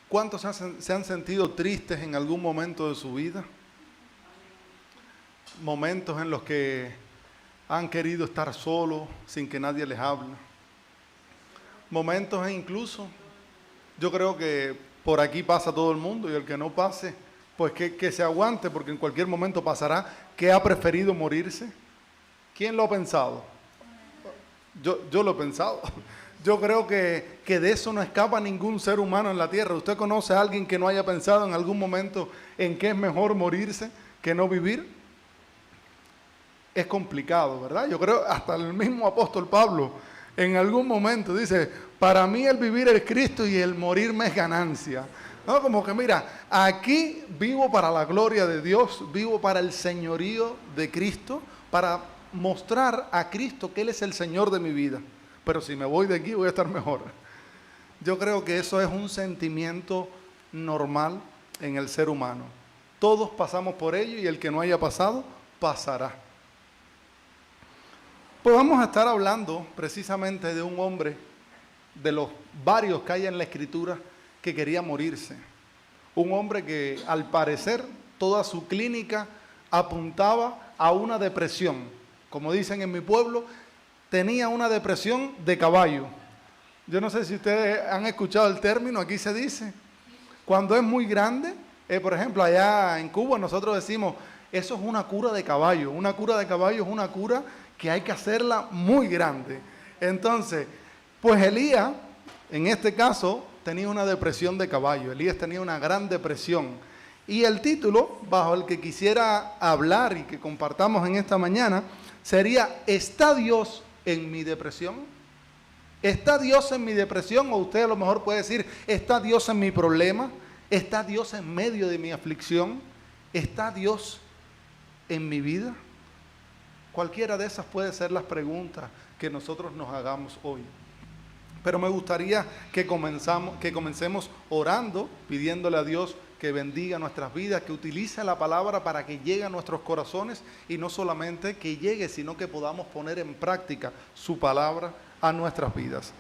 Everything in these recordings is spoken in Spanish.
¿Cuántos se han sentido tristes en algún momento de su vida? Momentos en los que han querido estar solos sin que nadie les hable. Momentos incluso, yo creo que por aquí pasa todo el mundo y el que no pase, pues que se aguante porque en cualquier momento pasará, que ha preferido morirse. ¿Quién lo ha pensado? Yo lo he pensado. Yo creo que de eso no escapa ningún ser humano en la tierra. ¿Usted conoce a alguien que no haya pensado en algún momento en que es mejor morirse que no vivir? Es complicado, ¿verdad? Yo creo hasta el mismo apóstol Pablo en algún momento dice, para mí el vivir es Cristo y el morirme es ganancia. ¿No? Como que mira, aquí vivo para la gloria de Dios, vivo para el señorío de Cristo, para mostrar a Cristo que Él es el Señor de mi vida. Pero si me voy de aquí voy a estar mejor. Yo creo que eso es un sentimiento normal en el ser humano. Todos pasamos por ello y el que no haya pasado, pasará. Pues vamos a estar hablando precisamente de un hombre, de los varios que hay en la Escritura, que quería morirse. Un hombre que al parecer toda su clínica apuntaba a una depresión. Como dicen en mi pueblo, tenía una depresión de caballo. Yo no sé si ustedes han escuchado el término, aquí se dice. Cuando es muy grande, por ejemplo, allá en Cuba nosotros decimos, eso es una cura de caballo. Una cura de caballo es una cura que hay que hacerla muy grande. Entonces, pues Elías, en este caso, tenía una depresión de caballo. Elías tenía una gran depresión. Y el título, bajo el que quisiera hablar y que compartamos en esta mañana, sería, ¿está Dios en mi depresión? ¿Está Dios en mi depresión? O usted a lo mejor puede decir, ¿está Dios en mi problema? ¿Está Dios en medio de mi aflicción? ¿Está Dios en mi vida? Cualquiera de esas puede ser las preguntas que nosotros nos hagamos hoy. Pero me gustaría que comencemos orando, pidiéndole a Dios que bendiga nuestras vidas, que utilice la palabra para que llegue a nuestros corazones y no solamente que llegue, sino que podamos poner en práctica su palabra a nuestras vidas.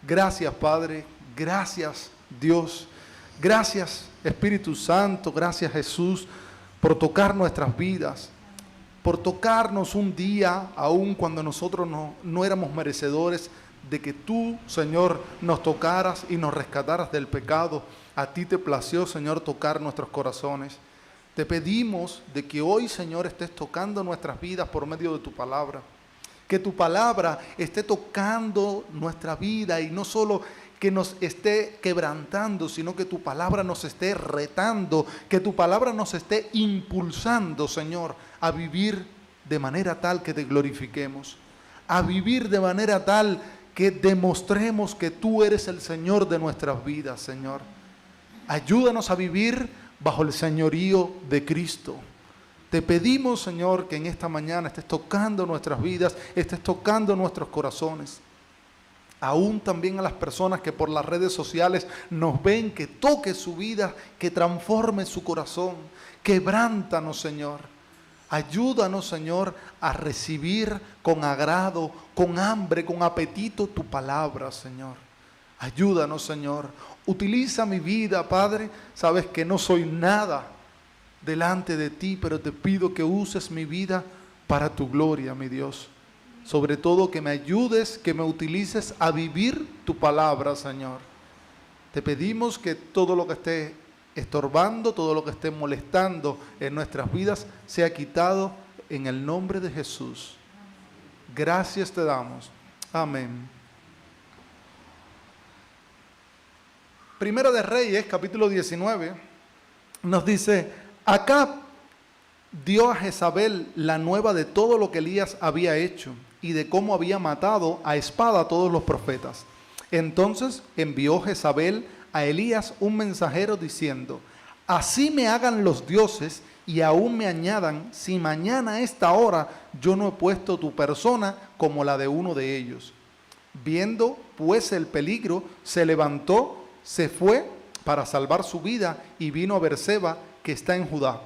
Gracias, Padre. Gracias, Dios. Gracias, Espíritu Santo. Gracias, Jesús, por tocar nuestras vidas, por tocarnos un día, aun cuando nosotros no éramos merecedores de que tú, Señor, nos tocaras y nos rescataras del pecado. A ti te plació, Señor, tocar nuestros corazones. Te pedimos de que hoy, Señor, estés tocando nuestras vidas por medio de tu palabra. Que tu palabra esté tocando nuestra vida y no solo que nos esté quebrantando, sino que tu palabra nos esté retando, que tu palabra nos esté impulsando, Señor, a vivir de manera tal que te glorifiquemos, a vivir de manera tal que demostremos que tú eres el Señor de nuestras vidas, Señor. Ayúdanos a vivir bajo el señorío de Cristo. Te pedimos, Señor, que en esta mañana estés tocando nuestras vidas, estés tocando nuestros corazones. Aún también a las personas que por las redes sociales nos ven, que toque su vida, que transforme su corazón. Quebrántanos, Señor. Ayúdanos, Señor, a recibir con agrado, con hambre, con apetito tu palabra, Señor. Ayúdanos, Señor. Utiliza mi vida, Padre. Sabes que no soy nada delante de ti, pero te pido que uses mi vida para tu gloria, mi Dios. Sobre todo que me ayudes, que me utilices a vivir tu palabra, Señor. Te pedimos que todo lo que esté estorbando, todo lo que esté molestando en nuestras vidas, sea quitado en el nombre de Jesús. Gracias te damos. Amén. Primera de Reyes, capítulo 19, nos dice, Acab dio a Jezabel la nueva de todo lo que Elías había hecho y de cómo había matado a espada a todos los profetas. Entonces envió Jezabel a Elías un mensajero diciendo, así me hagan los dioses y aún me añadan, si mañana a esta hora yo no he puesto tu persona como la de uno de ellos. Viendo pues el peligro, se levantó, se fue para salvar su vida y vino a Berseba, que está en Judá,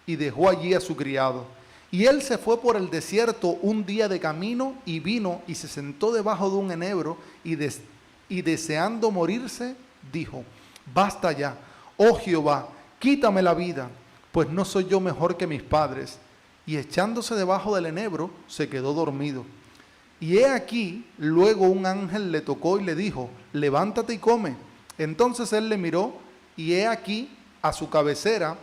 y dejó allí a su criado. Y él se fue por el desierto un día de camino y vino y se sentó debajo de un enebro y deseando morirse, dijo, basta ya, oh Jehová, quítame la vida, pues no soy yo mejor que mis padres. Y echándose debajo del enebro, se quedó dormido. Y he aquí, luego un ángel le tocó y le dijo, levántate y come. Entonces él le miró, y he aquí, a su cabecera,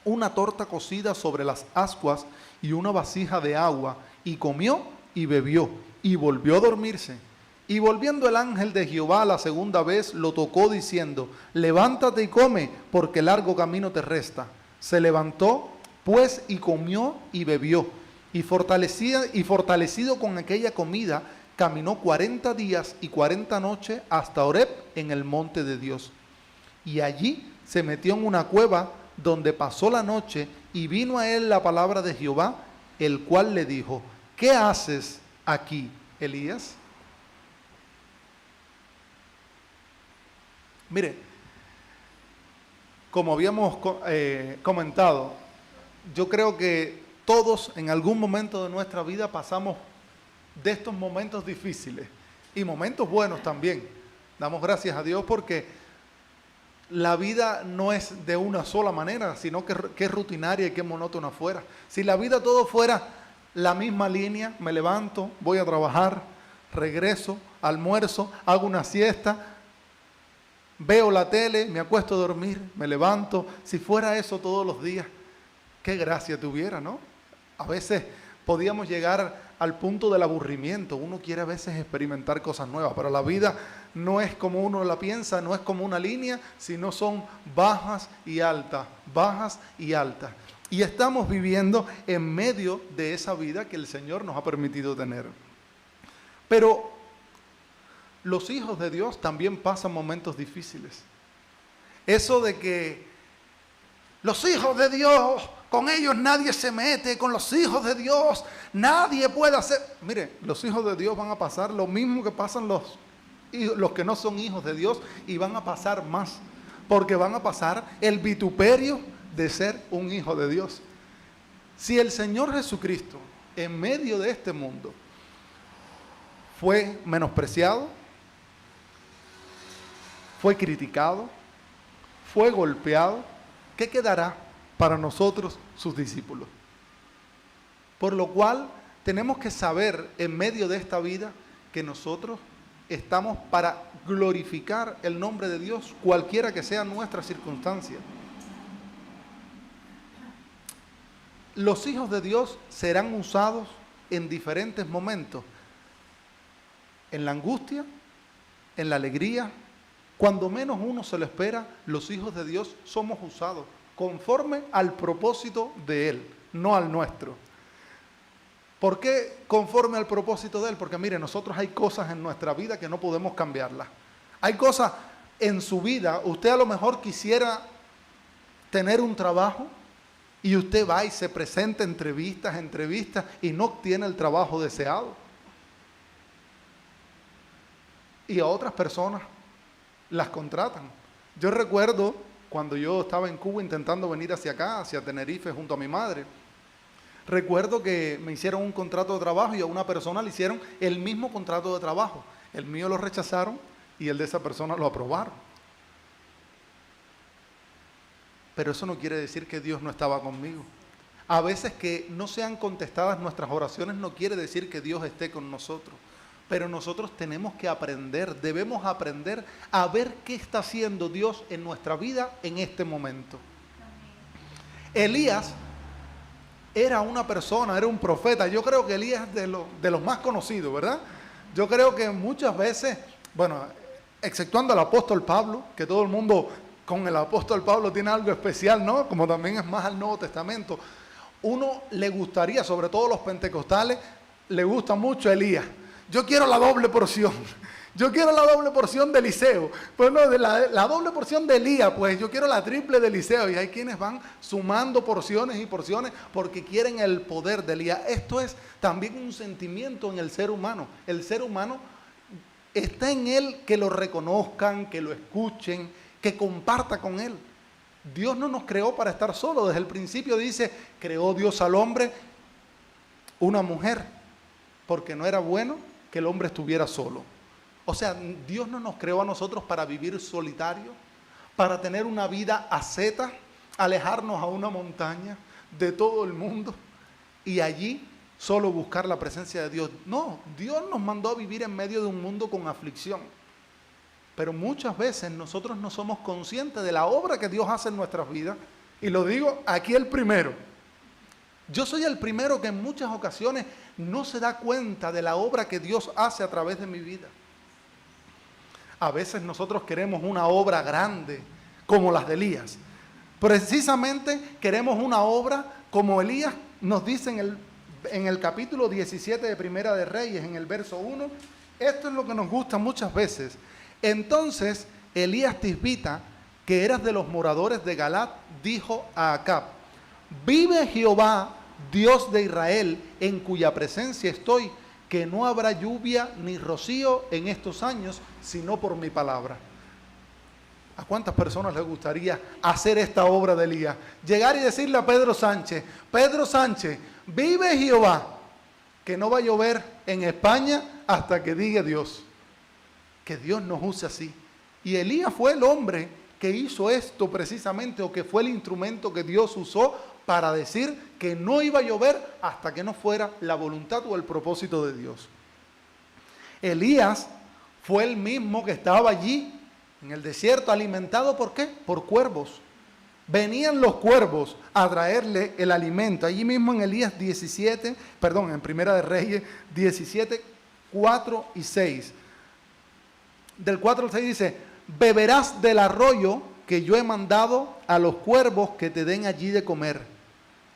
una torta cocida sobre las ascuas y una vasija de agua, y comió y bebió, y volvió a dormirse. Y volviendo el ángel de Jehová la segunda vez, lo tocó diciendo, levántate y come, porque largo camino te resta. Se levantó, pues, y comió y bebió, y fortalecido con aquella comida, caminó 40 días y 40 noches hasta Horeb en el monte de Dios. Y allí se metió en una cueva donde pasó la noche, y vino a él la palabra de Jehová, el cual le dijo, ¿qué haces aquí, Elías? Mire, como habíamos comentado, yo creo que todos en algún momento de nuestra vida pasamos de estos momentos difíciles y momentos buenos también. Damos gracias a Dios porque la vida no es de una sola manera, sino que es rutinaria y que monótona fuera. Si la vida todo fuera la misma línea, me levanto, voy a trabajar, regreso, almuerzo, hago una siesta, veo la tele, me acuesto a dormir, me levanto. Si fuera eso todos los días, qué gracia tuviera, ¿no? A veces podíamos llegar al punto del aburrimiento. Uno quiere a veces experimentar cosas nuevas, pero la vida no es como uno la piensa, no es como una línea, sino son bajas y altas, bajas y altas. Y estamos viviendo en medio de esa vida que el Señor nos ha permitido tener. Pero los hijos de Dios también pasan momentos difíciles. Eso de que los hijos de Dios, con ellos nadie se mete, con los hijos de Dios nadie puede hacer. Mire, los hijos de Dios van a pasar lo mismo que pasan los que no son hijos de Dios, y van a pasar más, porque van a pasar el vituperio de ser un hijo de Dios. Si el Señor Jesucristo en medio de este mundo fue menospreciado, fue criticado, fue golpeado, ¿qué quedará para nosotros, sus discípulos? Por lo cual tenemos que saber en medio de esta vida que nosotros estamos para glorificar el nombre de Dios, cualquiera que sea nuestra circunstancia. Los hijos de Dios serán usados en diferentes momentos, en la angustia, en la alegría. Cuando menos uno se lo espera, los hijos de Dios somos usados conforme al propósito de Él, no al nuestro. ¿Por qué conforme al propósito de Él? Porque mire, nosotros hay cosas en nuestra vida que no podemos cambiarlas. Hay cosas en su vida, usted a lo mejor quisiera tener un trabajo y usted va y se presenta entrevistas y no obtiene el trabajo deseado. Y a otras personas las contratan. Yo recuerdo cuando yo estaba en Cuba intentando venir hacia acá, hacia Tenerife, junto a mi madre. Recuerdo que me hicieron un contrato de trabajo y a una persona le hicieron el mismo contrato de trabajo. El mío lo rechazaron y el de esa persona lo aprobaron. Pero eso no quiere decir que Dios no estaba conmigo. A veces que no sean contestadas nuestras oraciones no quiere decir que Dios esté con nosotros. Pero nosotros tenemos que aprender, debemos aprender a ver qué está haciendo Dios en nuestra vida en este momento. Elías era una persona, era un profeta. Yo creo que Elías es de los más conocidos, ¿verdad? Yo creo que muchas veces, bueno, exceptuando al apóstol Pablo, que todo el mundo con el apóstol Pablo tiene algo especial, ¿no? Como también es más al Nuevo Testamento. Uno le gustaría, sobre todo los pentecostales, le gusta mucho Elías. Yo quiero la doble porción. Yo quiero la doble porción de Eliseo. Pues no, la doble porción de Elías, pues yo quiero la triple de Eliseo. Y hay quienes van sumando porciones y porciones porque quieren el poder de Elías. Esto es también un sentimiento en el ser humano. El ser humano está en él que lo reconozcan, que lo escuchen, que comparta con él. Dios no nos creó para estar solos. Desde el principio dice, creó Dios al hombre una mujer, porque no era bueno que el hombre estuviera solo. O sea, Dios no nos creó a nosotros para vivir solitarios, para tener una vida asceta, alejarnos a una montaña de todo el mundo y allí solo buscar la presencia de Dios. No, Dios nos mandó a vivir en medio de un mundo con aflicción. Pero muchas veces nosotros no somos conscientes de la obra que Dios hace en nuestras vidas. Y lo digo aquí el primero. Yo soy el primero que en muchas ocasiones no se da cuenta de la obra que Dios hace a través de mi vida. A veces nosotros queremos una obra grande, como las de Elías. Precisamente queremos una obra como Elías nos dice en el capítulo 17 de Primera de Reyes, en el verso 1. Esto es lo que nos gusta muchas veces. Entonces Elías Tisbita, que era de los moradores de Galat, dijo a Acab: vive Jehová, Dios de Israel, en cuya presencia estoy, que no habrá lluvia ni rocío en estos años, sino por mi palabra. ¿A cuántas personas les gustaría hacer esta obra de Elías? Llegar y decirle a Pedro Sánchez: Pedro Sánchez, vive Jehová, que no va a llover en España hasta que diga Dios. Que Dios nos use así. Y Elías fue el hombre que hizo esto precisamente, o que fue el instrumento que Dios usó para decir que no iba a llover hasta que no fuera la voluntad o el propósito de Dios. Elías fue el mismo que estaba allí en el desierto, alimentado ¿por qué? Por cuervos. Venían los cuervos a traerle el alimento. Allí mismo en Elías 17, perdón, en Primera de Reyes 17, 4 y 6. Del 4 al 6 dice: beberás del arroyo que yo he mandado a los cuervos que te den allí de comer.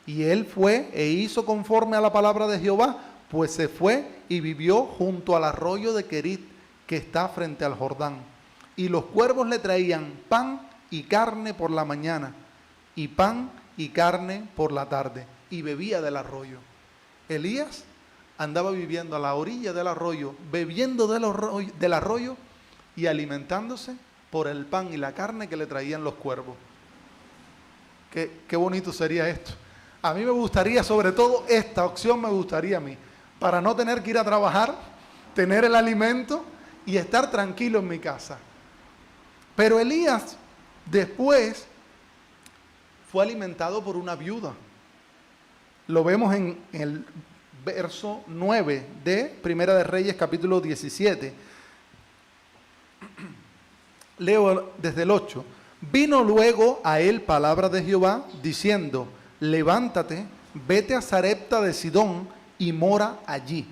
Y él fue e hizo conforme a la palabra de Jehová, pues se fue y vivió junto al arroyo de Querit, que está frente al Jordán. Y los cuervos le traían pan y carne por la mañana, y pan y carne por la tarde, y bebía del arroyo. Elías andaba viviendo a la orilla del arroyo, bebiendo del arroyo y alimentándose por el pan y la carne que le traían los cuervos. Qué bonito sería esto. A mí me gustaría, sobre todo esta opción me gustaría a mí, para no tener que ir a trabajar, tener el alimento y estar tranquilo en mi casa. Pero Elías después fue alimentado por una viuda. Lo vemos en el verso 9 de Primera de Reyes, capítulo 17. Leo desde el 8. Vino luego a él palabra de Jehová, diciendo: levántate, vete a Sarepta de Sidón y mora allí.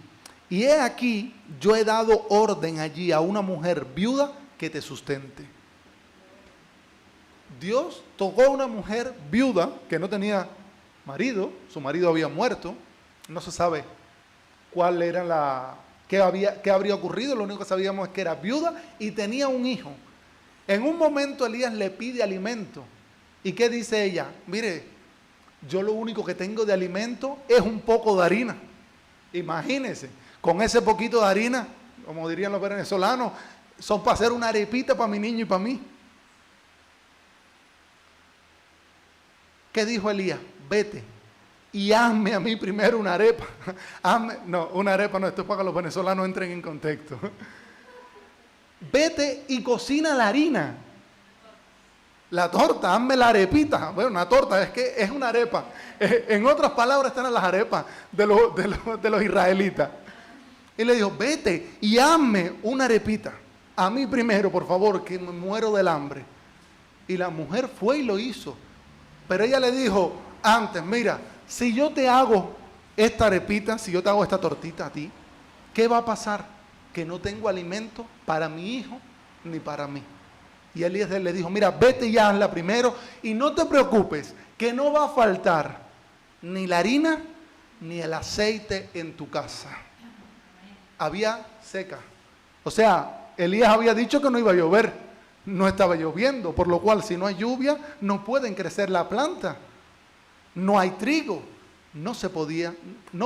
Y he aquí, yo he dado orden allí a una mujer viuda que te sustente. Dios tocó a una mujer viuda que no tenía marido, su marido había muerto, no se sabe cuál era qué habría ocurrido, lo único que sabíamos es que era viuda y tenía un hijo. En un momento Elías le pide alimento. ¿Y qué dice ella? Mire, yo lo único que tengo de alimento es un poco de harina. Imagínense, con ese poquito de harina, como dirían los venezolanos, son para hacer una arepita para mi niño y para mí. ¿Qué dijo Elías? Vete y hazme a mí primero una arepa. Una arepa no, esto es para que los venezolanos entren en contexto. Vete y cocina la harina. La torta, hazme la arepita. Bueno, una torta, es que es una arepa. En otras palabras están las arepas de los israelitas. Y le dijo: vete y hazme una arepita. A mí primero, por favor, que me muero del hambre. Y la mujer fue y lo hizo. Pero ella le dijo antes: mira, si yo te hago esta arepita, si yo te hago esta tortita a ti, ¿qué va a pasar? Que no tengo alimento para mi hijo ni para mí. Y Elías le dijo: mira, vete y hazla primero y no te preocupes, que no va a faltar ni la harina ni el aceite en tu casa. Había seca. O sea, Elías había dicho que no iba a llover. No estaba lloviendo, por lo cual si no hay lluvia no pueden crecer la planta. No hay trigo, no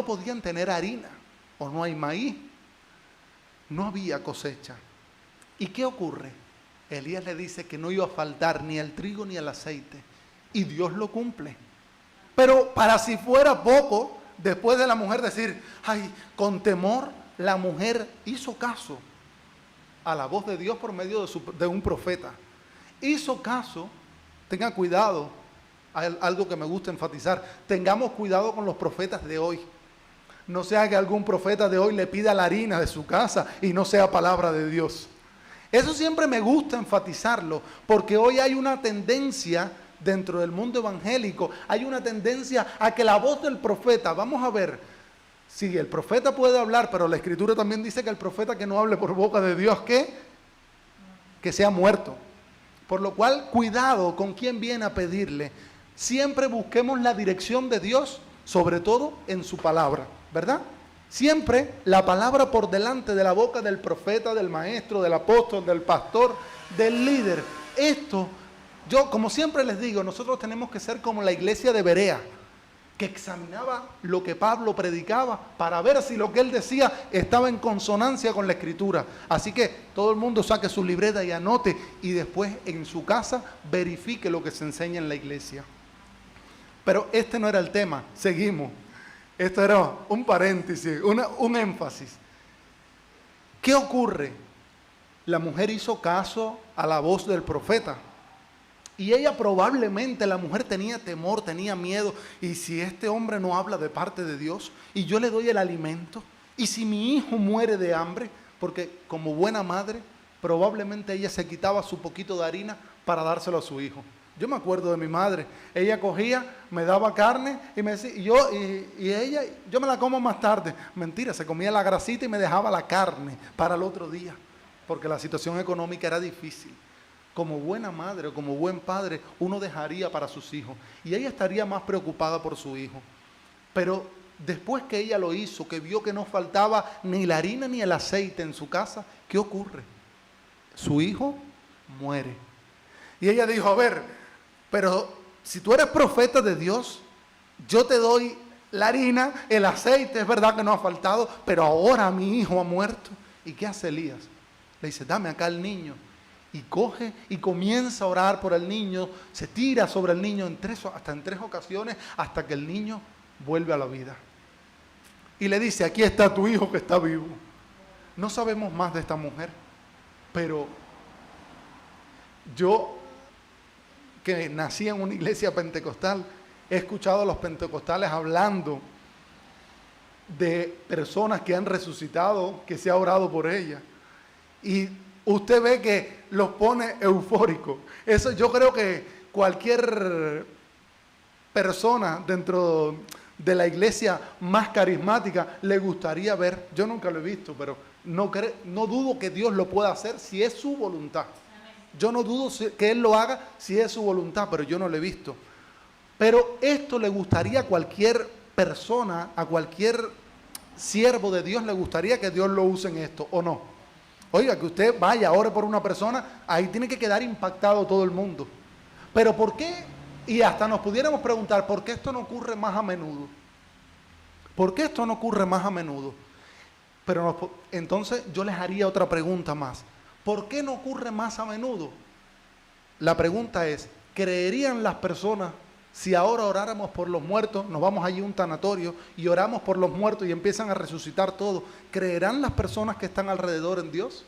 podían tener harina, o no hay maíz. No había cosecha. ¿Y qué ocurre? Elías le dice que no iba a faltar ni el trigo ni el aceite. Y Dios lo cumple. Pero para si fuera poco, después de la mujer decir: ay, con temor, la mujer hizo caso a la voz de Dios por medio de un profeta. hizo caso. Tenga cuidado, hay algo que me gusta enfatizar, tengamos cuidado con los profetas de hoy. No sea que algún profeta de hoy le pida la harina de su casa y no sea palabra de Dios. Eso siempre me gusta enfatizarlo, porque hoy hay una tendencia dentro del mundo evangélico, hay una tendencia a que la voz del profeta, vamos a ver, sí, el profeta puede hablar, pero la Escritura también dice que el profeta que no hable por boca de Dios, ¿qué? Que sea muerto. Por lo cual, cuidado con quien viene a pedirle. Siempre busquemos la dirección de Dios, sobre todo en su palabra, ¿verdad? Siempre la palabra por delante de la boca del profeta, del maestro, del apóstol, del pastor, del líder. Esto, yo como siempre les digo, nosotros tenemos que ser como la iglesia de Berea, que examinaba lo que Pablo predicaba para ver si lo que él decía estaba en consonancia con la Escritura. Así que todo el mundo saque su libreta y anote, y después en su casa verifique lo que se enseña en la iglesia. Pero este no era el tema, seguimos. Esto era un paréntesis, un énfasis. ¿Qué ocurre? La mujer hizo caso a la voz del profeta. Y ella probablemente, la mujer tenía temor, tenía miedo. ¿Y si este hombre no habla de parte de Dios? ¿Y yo le doy el alimento? ¿Y si mi hijo muere de hambre? Porque como buena madre, probablemente ella se quitaba su poquito de harina para dárselo a su hijo. Yo me acuerdo de mi madre, ella cogía, me daba carne y me decía, yo me la como más tarde. Mentira, se comía la grasita y me dejaba la carne para el otro día, porque la situación económica era difícil. Como buena madre o como buen padre, uno dejaría para sus hijos y ella estaría más preocupada por su hijo. Pero después que ella lo hizo, que vio que no faltaba ni la harina ni el aceite en su casa, ¿qué ocurre? Su hijo muere. Y ella dijo, a ver, pero si tú eres profeta de Dios, yo te doy la harina, el aceite, es verdad que no ha faltado, pero ahora mi hijo ha muerto. ¿Y qué hace Elías? Le dice, dame acá el niño. Y coge y comienza a orar por el niño, se tira sobre el niño hasta en tres ocasiones, hasta que el niño vuelve a la vida. Y le dice, aquí está tu hijo que está vivo. No sabemos más de esta mujer, pero yo, que nací en una iglesia pentecostal, he escuchado a los pentecostales hablando de personas que han resucitado, que se ha orado por ellas. Y usted ve que los pone eufóricos. Eso yo creo que cualquier persona dentro de la iglesia más carismática le gustaría ver. Yo nunca lo he visto, pero no dudo que Dios lo pueda hacer si es su voluntad. Yo no dudo que Él lo haga si es su voluntad, pero yo no lo he visto. Pero esto le gustaría a cualquier persona, a cualquier siervo de Dios, le gustaría que Dios lo use en esto, ¿o no? Oiga, que usted vaya, ore por una persona, ahí tiene que quedar impactado todo el mundo. Pero ¿por qué? Y hasta nos pudiéramos preguntar, ¿por qué esto no ocurre más a menudo? ¿Por qué esto no ocurre más a menudo? Pero entonces yo les haría otra pregunta más. ¿Por qué no ocurre más a menudo? La pregunta es, ¿creerían las personas si ahora oráramos por los muertos, nos vamos allí a un tanatorio y oramos por los muertos y empiezan a resucitar todo? ¿Creerán las personas que están alrededor en Dios?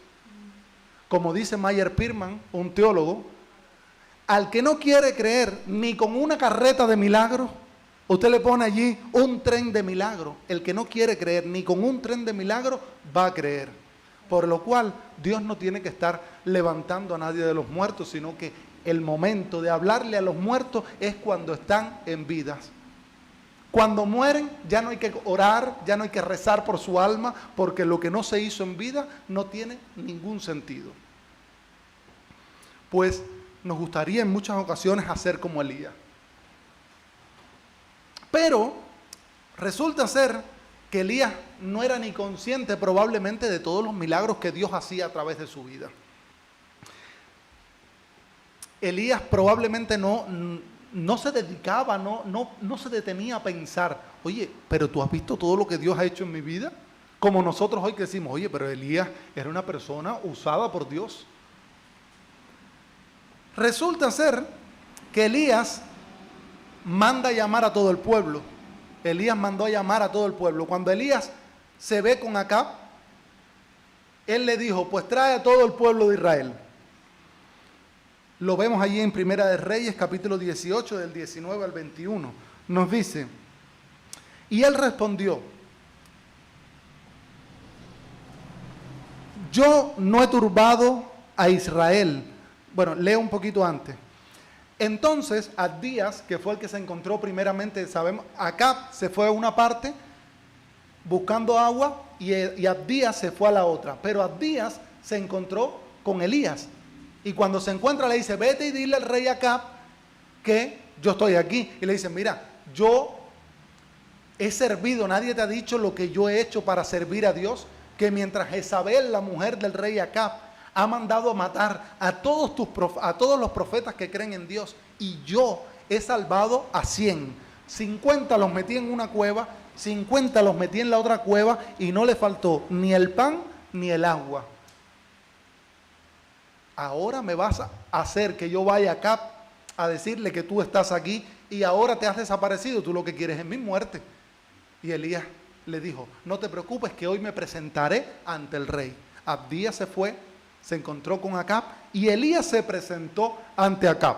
Como dice Meyer Pirman, un teólogo, al que no quiere creer ni con una carreta de milagros, usted le pone allí un tren de milagros. El que no quiere creer ni con un tren de milagros va a creer. Por lo cual, Dios no tiene que estar levantando a nadie de los muertos, sino que el momento de hablarle a los muertos es cuando están en vidas. Cuando mueren, ya no hay que orar, ya no hay que rezar por su alma, porque lo que no se hizo en vida no tiene ningún sentido. Pues nos gustaría en muchas ocasiones hacer como Elías. Pero resulta ser que Elías no era ni consciente probablemente de todos los milagros que Dios hacía a través de su vida. Elías probablemente no se dedicaba, no se detenía a pensar, oye, pero tú has visto todo lo que Dios ha hecho en mi vida. Como nosotros hoy que decimos, oye, pero Elías era una persona usada por Dios. Resulta ser que Elías manda a llamar a todo el pueblo. Elías mandó a llamar a todo el pueblo. Cuando Elías se ve con Acab, él le dijo, pues trae a todo el pueblo de Israel. Lo vemos allí en Primera de Reyes, capítulo 18, del 19 al 21. Nos dice, y él respondió, yo no he turbado a Israel. Bueno, leo un poquito antes. Entonces, Abdías, que fue el que se encontró primeramente, sabemos, Acab se fue a una parte buscando agua y Abdías se fue a la otra. Pero Abdías se encontró con Elías. Y cuando se encuentra le dice, vete y dile al rey Acab que yo estoy aquí. Y le dice, mira, yo he servido, nadie te ha dicho lo que yo he hecho para servir a Dios, que mientras Jezabel, la mujer del rey Acab, ha mandado a matar a todos los profetas que creen en Dios, y yo he salvado a 100. 50 los metí en una cueva, 50 los metí en la otra cueva, y no le faltó ni el pan ni el agua. Ahora me vas a hacer que yo vaya acá a decirle que tú estás aquí y ahora te has desaparecido, tú lo que quieres es mi muerte. Y Elías le dijo, no te preocupes que hoy me presentaré ante el rey. Abdías se fue, se encontró con Acab y Elías se presentó ante Acab.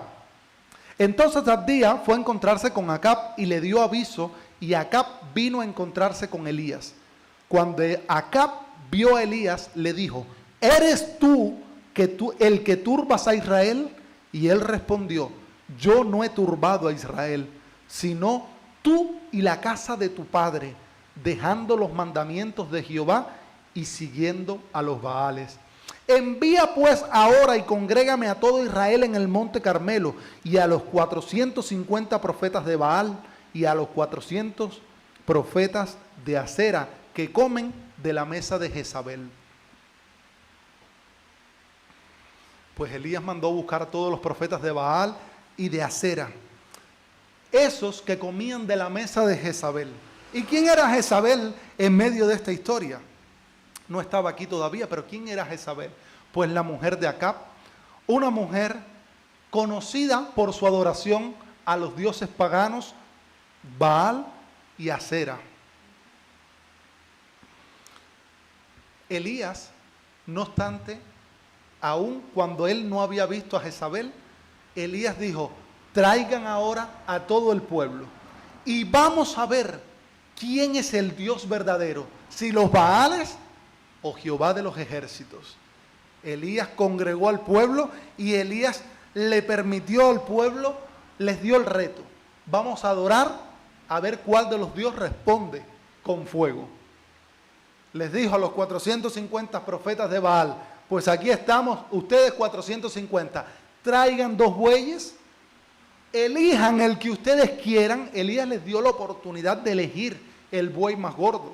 Entonces Abdías fue a encontrarse con Acab y le dio aviso, y Acab vino a encontrarse con Elías. Cuando Acab vio a Elías, le dijo, ¿eres tú el que turbas a Israel? Y él respondió, yo no he turbado a Israel, sino tú y la casa de tu padre, dejando los mandamientos de Jehová y siguiendo a los Baales. Envía pues ahora y congrégame a todo Israel en el monte Carmelo, y a los 450 profetas de Baal y a los 400 profetas de Acera que comen de la mesa de Jezabel. Pues Elías mandó buscar a todos los profetas de Baal y de Acera, esos que comían de la mesa de Jezabel. ¿Y quién era Jezabel en medio de esta historia? No estaba aquí todavía, pero ¿quién era Jezabel? Pues la mujer de Acab, una mujer conocida por su adoración a los dioses paganos Baal y Acera. Elías, no obstante, aun cuando él no había visto a Jezabel, Elías dijo, traigan ahora a todo el pueblo y vamos a ver quién es el Dios verdadero, si los Baales o Jehová de los ejércitos. Elías congregó al pueblo y Elías le permitió al pueblo, les dio el reto. Vamos a adorar a ver cuál de los dioses responde con fuego. Les dijo a los 450 profetas de Baal, pues aquí estamos, ustedes 450, traigan 2 bueyes, elijan el que ustedes quieran. Elías les dio la oportunidad de elegir el buey más gordo,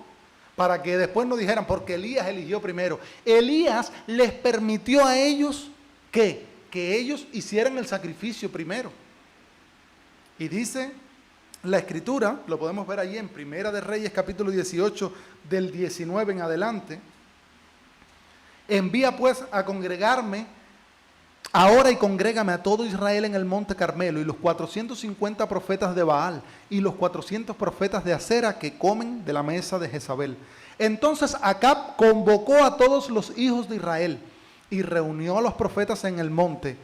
para que después no dijeran, porque Elías eligió primero. Elías les permitió a ellos que ellos hicieran el sacrificio primero. Y dice la Escritura, lo podemos ver allí en Primera de Reyes, capítulo 18, del 19 en adelante. Envía pues a congregarme ahora y congrégame a todo Israel en el monte Carmelo, y los 450 profetas de Baal y los 400 profetas de Acera que comen de la mesa de Jezabel. Entonces Acab convocó a todos los hijos de Israel y reunió a los profetas en el monte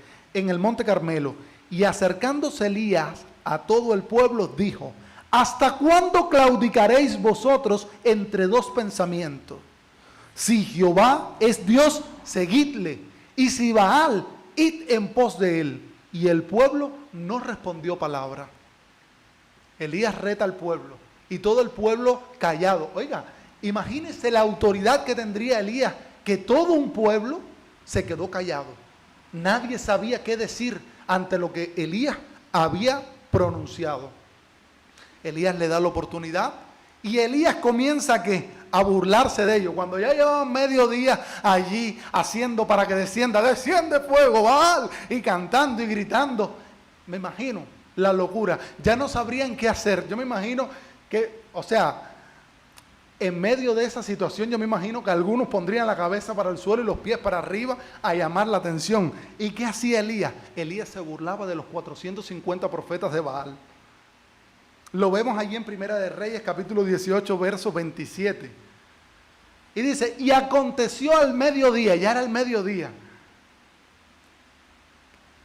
Carmelo. Y acercándose Elías a todo el pueblo, dijo, ¿hasta cuándo claudicaréis vosotros entre 2 pensamientos? Si Jehová es Dios, seguidle, y si Baal, id en pos de él. Y el pueblo no respondió palabra. Elías reta al pueblo y todo el pueblo callado. Oiga, imagínese la autoridad que tendría Elías, que todo un pueblo se quedó callado. Nadie sabía qué decir ante lo que Elías había pronunciado. Elías le da la oportunidad y Elías comienza a burlarse de ellos. Cuando ya llevaban medio día allí haciendo para que desciende fuego, Baal, y cantando y gritando. Me imagino la locura. Ya no sabrían qué hacer. Yo me imagino que, en medio de esa situación, yo me imagino que algunos pondrían la cabeza para el suelo y los pies para arriba a llamar la atención. ¿Y qué hacía Elías? Elías se burlaba de los 450 profetas de Baal. Lo vemos allí en Primera de Reyes, capítulo 18, verso 27. Y dice, y aconteció al mediodía, ya era el mediodía,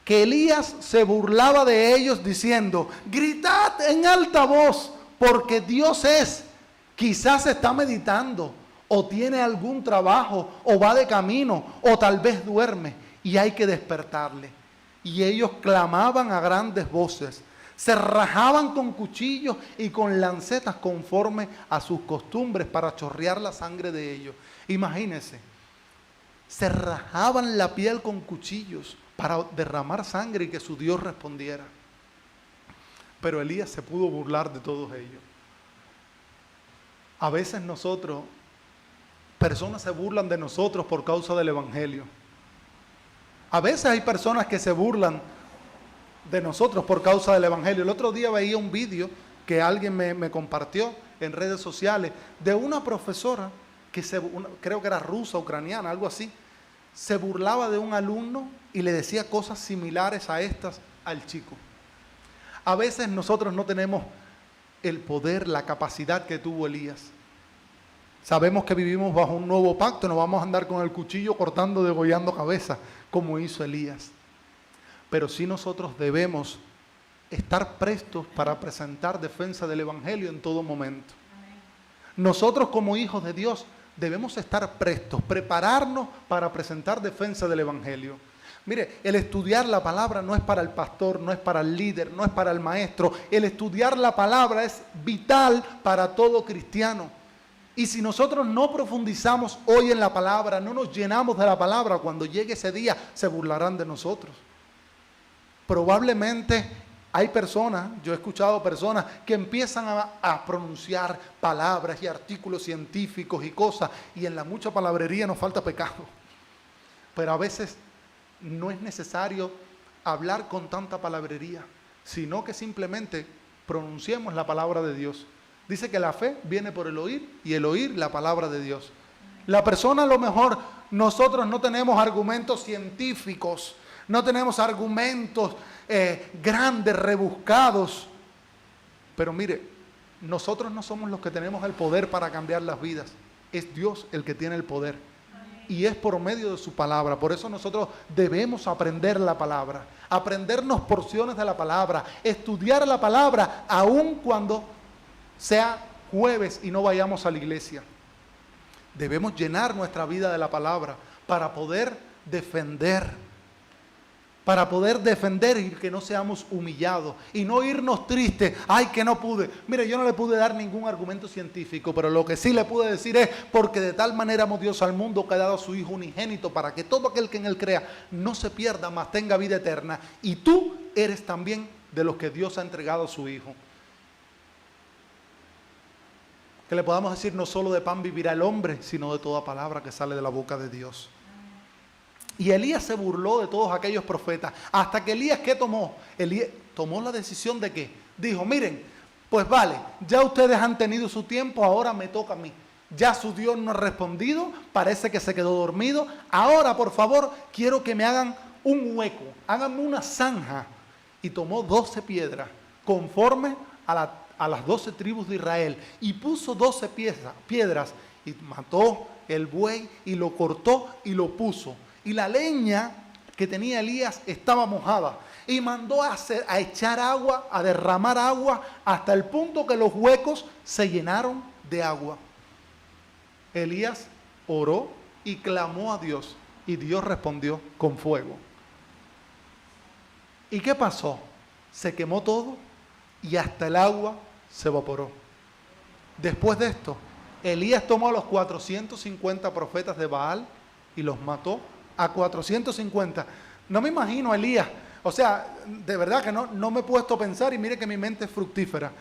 que Elías se burlaba de ellos diciendo: gritad en alta voz, porque Dios es. Quizás está meditando, o tiene algún trabajo, o va de camino, o tal vez duerme, y hay que despertarle. Y ellos clamaban a grandes voces, se rajaban con cuchillos y con lancetas conforme a sus costumbres para chorrear la sangre de ellos. Imagínense, se rajaban la piel con cuchillos para derramar sangre y que su Dios respondiera. Pero Elías se pudo burlar de todos ellos. A veces personas se burlan de nosotros por causa del Evangelio. A veces hay personas que se burlan de nosotros por causa del Evangelio. El otro día veía un vídeo que alguien me compartió en redes sociales de una profesora que creo que era rusa, ucraniana, algo así. Se burlaba de un alumno y le decía cosas similares a estas al chico. A veces nosotros no tenemos el poder, la capacidad que tuvo Elías. Sabemos que vivimos bajo un nuevo pacto, no vamos a andar con el cuchillo cortando, degollando cabeza, como hizo Elías. Pero sí nosotros debemos estar prestos para presentar defensa del Evangelio en todo momento. Nosotros como hijos de Dios debemos estar prestos, prepararnos para presentar defensa del Evangelio. Mire, el estudiar la palabra no es para el pastor, no es para el líder, no es para el maestro. El estudiar la palabra es vital para todo cristiano. Y si nosotros no profundizamos hoy en la palabra, no nos llenamos de la palabra, cuando llegue ese día se burlarán de nosotros. Probablemente hay personas, yo he escuchado personas que empiezan a pronunciar palabras y artículos científicos y cosas, y en la mucha palabrería nos falta pecado. Pero a veces no es necesario hablar con tanta palabrería, sino que simplemente pronunciemos la palabra de Dios. Dice que la fe viene por el oír, y el oír la palabra de Dios. La persona, a lo mejor, nosotros no tenemos argumentos científicos, no tenemos argumentos grandes, rebuscados. Pero mire, nosotros no somos los que tenemos el poder para cambiar las vidas. Es Dios el que tiene el poder. Y es por medio de su palabra. Por eso nosotros debemos aprender la palabra, aprendernos porciones de la palabra, estudiar la palabra, aun cuando sea jueves y no vayamos a la iglesia. Debemos llenar nuestra vida de la palabra para poder defender y que no seamos humillados y no irnos tristes. Ay, que no pude. Mire, yo no le pude dar ningún argumento científico, pero lo que sí le pude decir es: porque de tal manera amó Dios al mundo que ha dado a su Hijo unigénito, para que todo aquel que en él crea no se pierda, mas tenga vida eterna. Y tú eres también de los que Dios ha entregado a su Hijo. Que le podamos decir: no solo de pan vivirá el hombre, sino de toda palabra que sale de la boca de Dios. Y Elías se burló de todos aquellos profetas, hasta que Elías, ¿qué tomó? Elías tomó la decisión de que dijo: miren, pues vale, ya ustedes han tenido su tiempo, ahora me toca a mí. Ya su Dios no ha respondido, parece que se quedó dormido. Ahora, por favor, quiero que me hagan un hueco, háganme una zanja. Y tomó 12 piedras, conforme a las 12 tribus de Israel, y puso 12 piedras, y mató el buey, y lo cortó, y lo puso. Y la leña que tenía Elías estaba mojada, y mandó a echar agua, a derramar agua, hasta el punto que los huecos se llenaron de agua. Elías oró y clamó a Dios, y Dios respondió con fuego. ¿Y qué pasó? Se quemó todo, y hasta el agua se evaporó. Después de esto, Elías tomó a los 450 profetas de Baal y los mató a 450. No me imagino a Elías, o sea, de verdad que no me he puesto a pensar, y mire que mi mente es fructífera.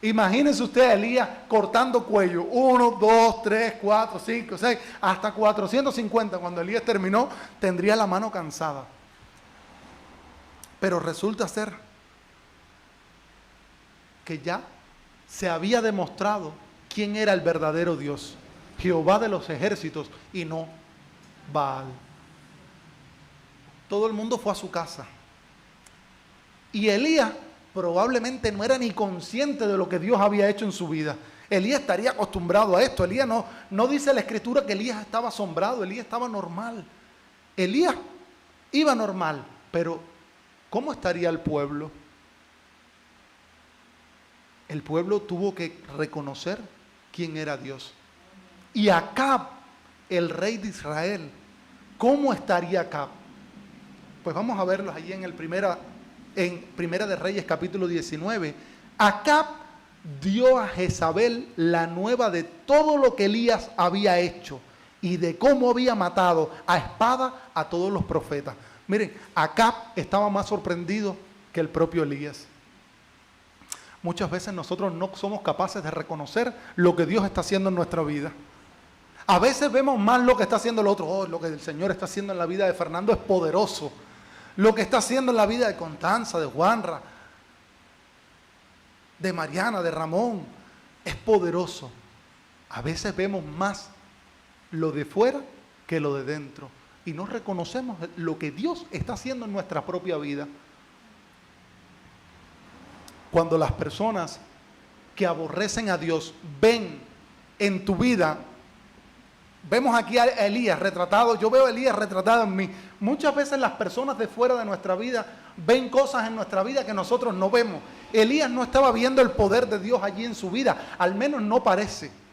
Imagínense usted a Elías cortando cuello, 1, 2, 3, 4, 5, 6, hasta 450. Cuando Elías terminó, tendría la mano cansada. Pero resulta ser que ya se había demostrado quién era el verdadero Dios, Jehová de los ejércitos, y no Baal. Todo el mundo fue a su casa. Y Elías probablemente no era ni consciente de lo que Dios había hecho en su vida. Elías estaría acostumbrado a esto. Elías no dice la Escritura que Elías estaba asombrado, Elías estaba normal. Elías iba normal, pero ¿cómo estaría el pueblo? El pueblo tuvo que reconocer quién era Dios. Y Acab, el rey de Israel, ¿cómo estaría Acab? Pues vamos a verlos allí en Primera de Reyes capítulo 19. Acab dio a Jezabel la nueva de todo lo que Elías había hecho y de cómo había matado a espada a todos los profetas. Miren, Acab estaba más sorprendido que el propio Elías. Muchas veces nosotros no somos capaces de reconocer lo que Dios está haciendo en nuestra vida. A veces vemos más lo que está haciendo el otro. Oh, lo que el Señor está haciendo en la vida de Fernando es poderoso. Lo que está haciendo en la vida de Constanza, de Juanra, de Mariana, de Ramón, es poderoso. A veces vemos más lo de fuera que lo de dentro. Y no reconocemos lo que Dios está haciendo en nuestra propia vida. Cuando las personas que aborrecen a Dios ven en tu vida, vemos aquí a Elías retratado, yo veo a Elías retratado en mí. Muchas veces las personas de fuera de nuestra vida ven cosas en nuestra vida que nosotros no vemos. Elías no estaba viendo el poder de Dios allí en su vida, al menos no parece.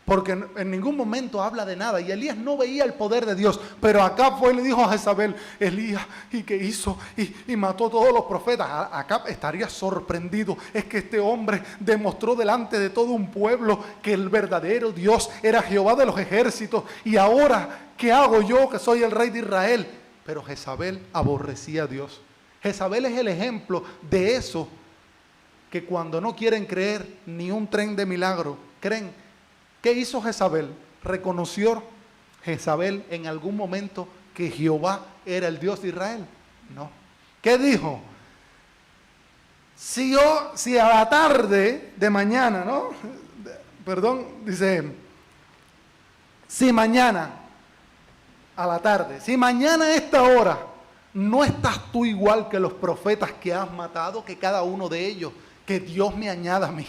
Porque en ningún momento habla de nada. Y Elías no veía el poder de Dios. Pero Acab fue y le dijo a Jezabel, Elías, ¿y qué hizo? Y mató a todos los profetas. Acab estaría sorprendido. Es que este hombre demostró delante de todo un pueblo que el verdadero Dios era Jehová de los ejércitos. Y ahora, ¿qué hago yo que soy el rey de Israel? Pero Jezabel aborrecía a Dios. Jezabel es el ejemplo de eso que cuando no quieren creer ni un tren de milagro, creen. ¿Qué hizo Jezabel? ¿Reconoció Jezabel en algún momento que Jehová era el Dios de Israel? No. ¿Qué dijo? Si a la tarde de mañana, ¿no? Perdón, dice, si mañana a la tarde, si mañana a esta hora no estás tú igual que los profetas que has matado, que cada uno de ellos, que Dios me añada a mí.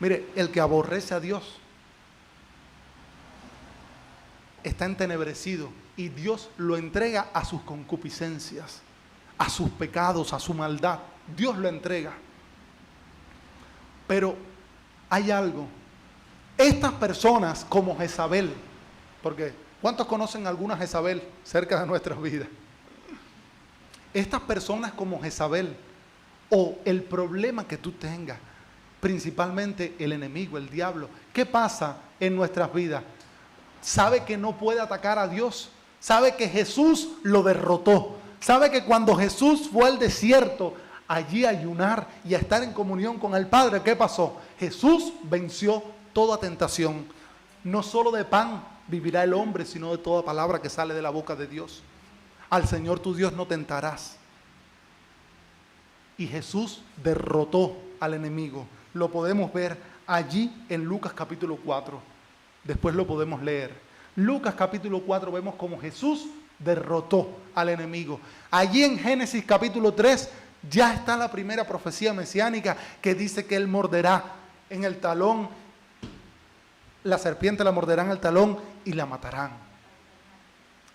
Mire, el que aborrece a Dios está entenebrecido y Dios lo entrega a sus concupiscencias, a sus pecados, a su maldad. Dios lo entrega. Pero hay algo. Estas personas como Jezabel, porque ¿cuántos conocen alguna Jezabel cerca de nuestras vidas? Estas personas como Jezabel o el problema que tú tengas, principalmente el enemigo, el diablo. ¿Qué pasa en nuestras vidas? Sabe que no puede atacar a Dios. Sabe que Jesús lo derrotó. Sabe que cuando Jesús fue al desierto, allí a ayunar y a estar en comunión con el Padre, ¿qué pasó? Jesús venció toda tentación. No solo de pan vivirá el hombre, sino de toda palabra que sale de la boca de Dios. Al Señor tu Dios no tentarás. Y Jesús derrotó al enemigo. Lo podemos ver allí en Lucas capítulo 4. Después lo podemos leer. Lucas capítulo 4 vemos cómo Jesús derrotó al enemigo. Allí en Génesis capítulo 3 ya está la primera profecía mesiánica que dice que Él morderá en el talón, la serpiente la morderá en el talón y la matarán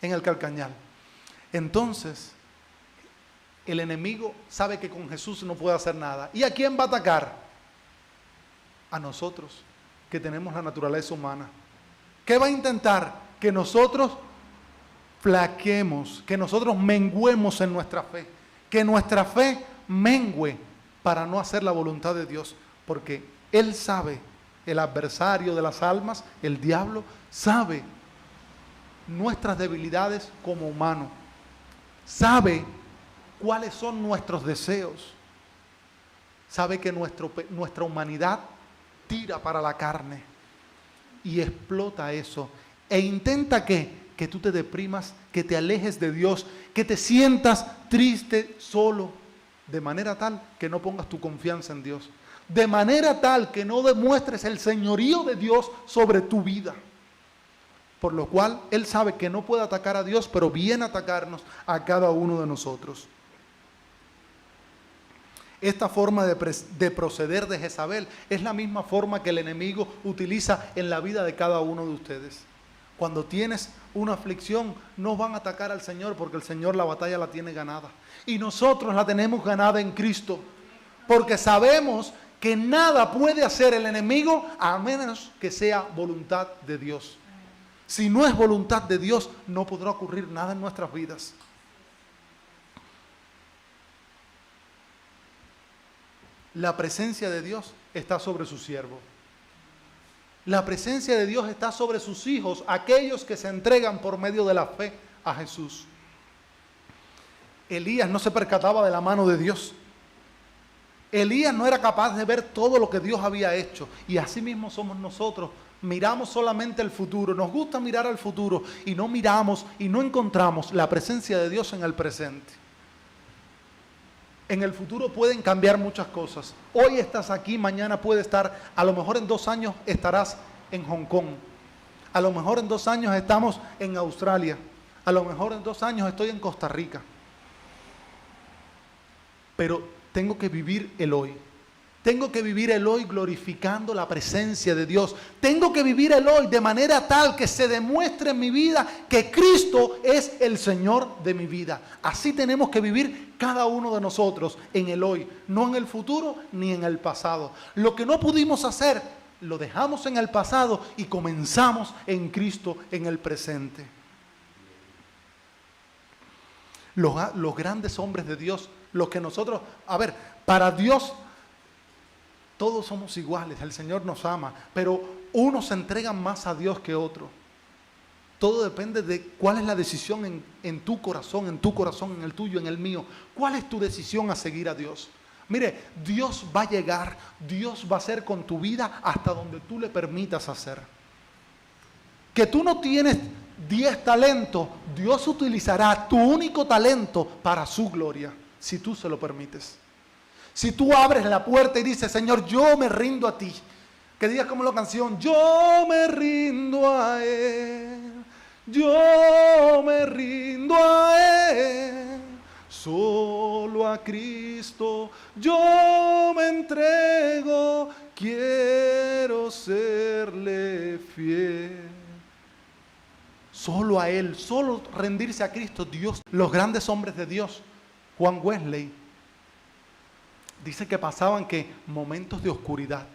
en el calcañal. Entonces, el enemigo sabe que con Jesús no puede hacer nada. ¿Y a quién va a atacar? A nosotros, que tenemos la naturaleza humana. ¿Qué va a intentar? Que nosotros flaqueemos, que nosotros menguemos en nuestra fe, que nuestra fe mengüe para no hacer la voluntad de Dios, porque Él sabe, el adversario de las almas, el diablo, sabe nuestras debilidades como humano, sabe cuáles son nuestros deseos, sabe que nuestra humanidad tira para la carne y explota eso e intenta que tú te deprimas, que te alejes de Dios, que te sientas triste, solo, de manera tal que no pongas tu confianza en Dios, de manera tal que no demuestres el señorío de Dios sobre tu vida, por lo cual Él sabe que no puede atacar a Dios, pero viene a atacarnos a cada uno de nosotros. Esta forma de proceder de Jezabel es la misma forma que el enemigo utiliza en la vida de cada uno de ustedes. Cuando tienes una aflicción, no van a atacar al Señor porque el Señor la batalla la tiene ganada. Y nosotros la tenemos ganada en Cristo. Porque sabemos que nada puede hacer el enemigo a menos que sea voluntad de Dios. Si no es voluntad de Dios, no podrá ocurrir nada en nuestras vidas. La presencia de Dios está sobre su siervo. La presencia de Dios está sobre sus hijos, aquellos que se entregan por medio de la fe a Jesús. Elías no se percataba de la mano de Dios. Elías no era capaz de ver todo lo que Dios había hecho. Y así mismo somos nosotros. Miramos solamente el futuro. Nos gusta mirar al futuro y no miramos y no encontramos la presencia de Dios en el presente. En el futuro pueden cambiar muchas cosas. Hoy estás aquí, mañana puede estar, a lo mejor en 2 años estarás en Hong Kong. A lo mejor en 2 años estamos en Australia. A lo mejor en 2 años estoy en Costa Rica. Pero tengo que vivir el hoy. Tengo que vivir el hoy glorificando la presencia de Dios. Tengo que vivir el hoy de manera tal que se demuestre en mi vida que Cristo es el Señor de mi vida. Así tenemos que vivir cada uno de nosotros en el hoy, no en el futuro ni en el pasado. Lo que no pudimos hacer, lo dejamos en el pasado y comenzamos en Cristo en el presente. Los grandes hombres de Dios, los que nosotros, para Dios todos somos iguales, el Señor nos ama, pero unos se entregan más a Dios que otros. Todo depende de cuál es la decisión en tu corazón, en el tuyo, en el mío. ¿Cuál es tu decisión a seguir a Dios? Mire, Dios va a llegar, Dios va a hacer con tu vida hasta donde tú le permitas hacer. Que tú no tienes 10 talentos, Dios utilizará tu único talento para su gloria, si tú se lo permites. Si tú abres la puerta y dices, Señor, yo me rindo a ti. Que digas como la canción, yo me rindo a Él. Yo me rindo a Él. Solo a Cristo yo me entrego. Quiero serle fiel. Solo a Él, solo rendirse a Cristo. Dios, los grandes hombres de Dios, Juan Wesley, dice que pasaban momentos de oscuridad,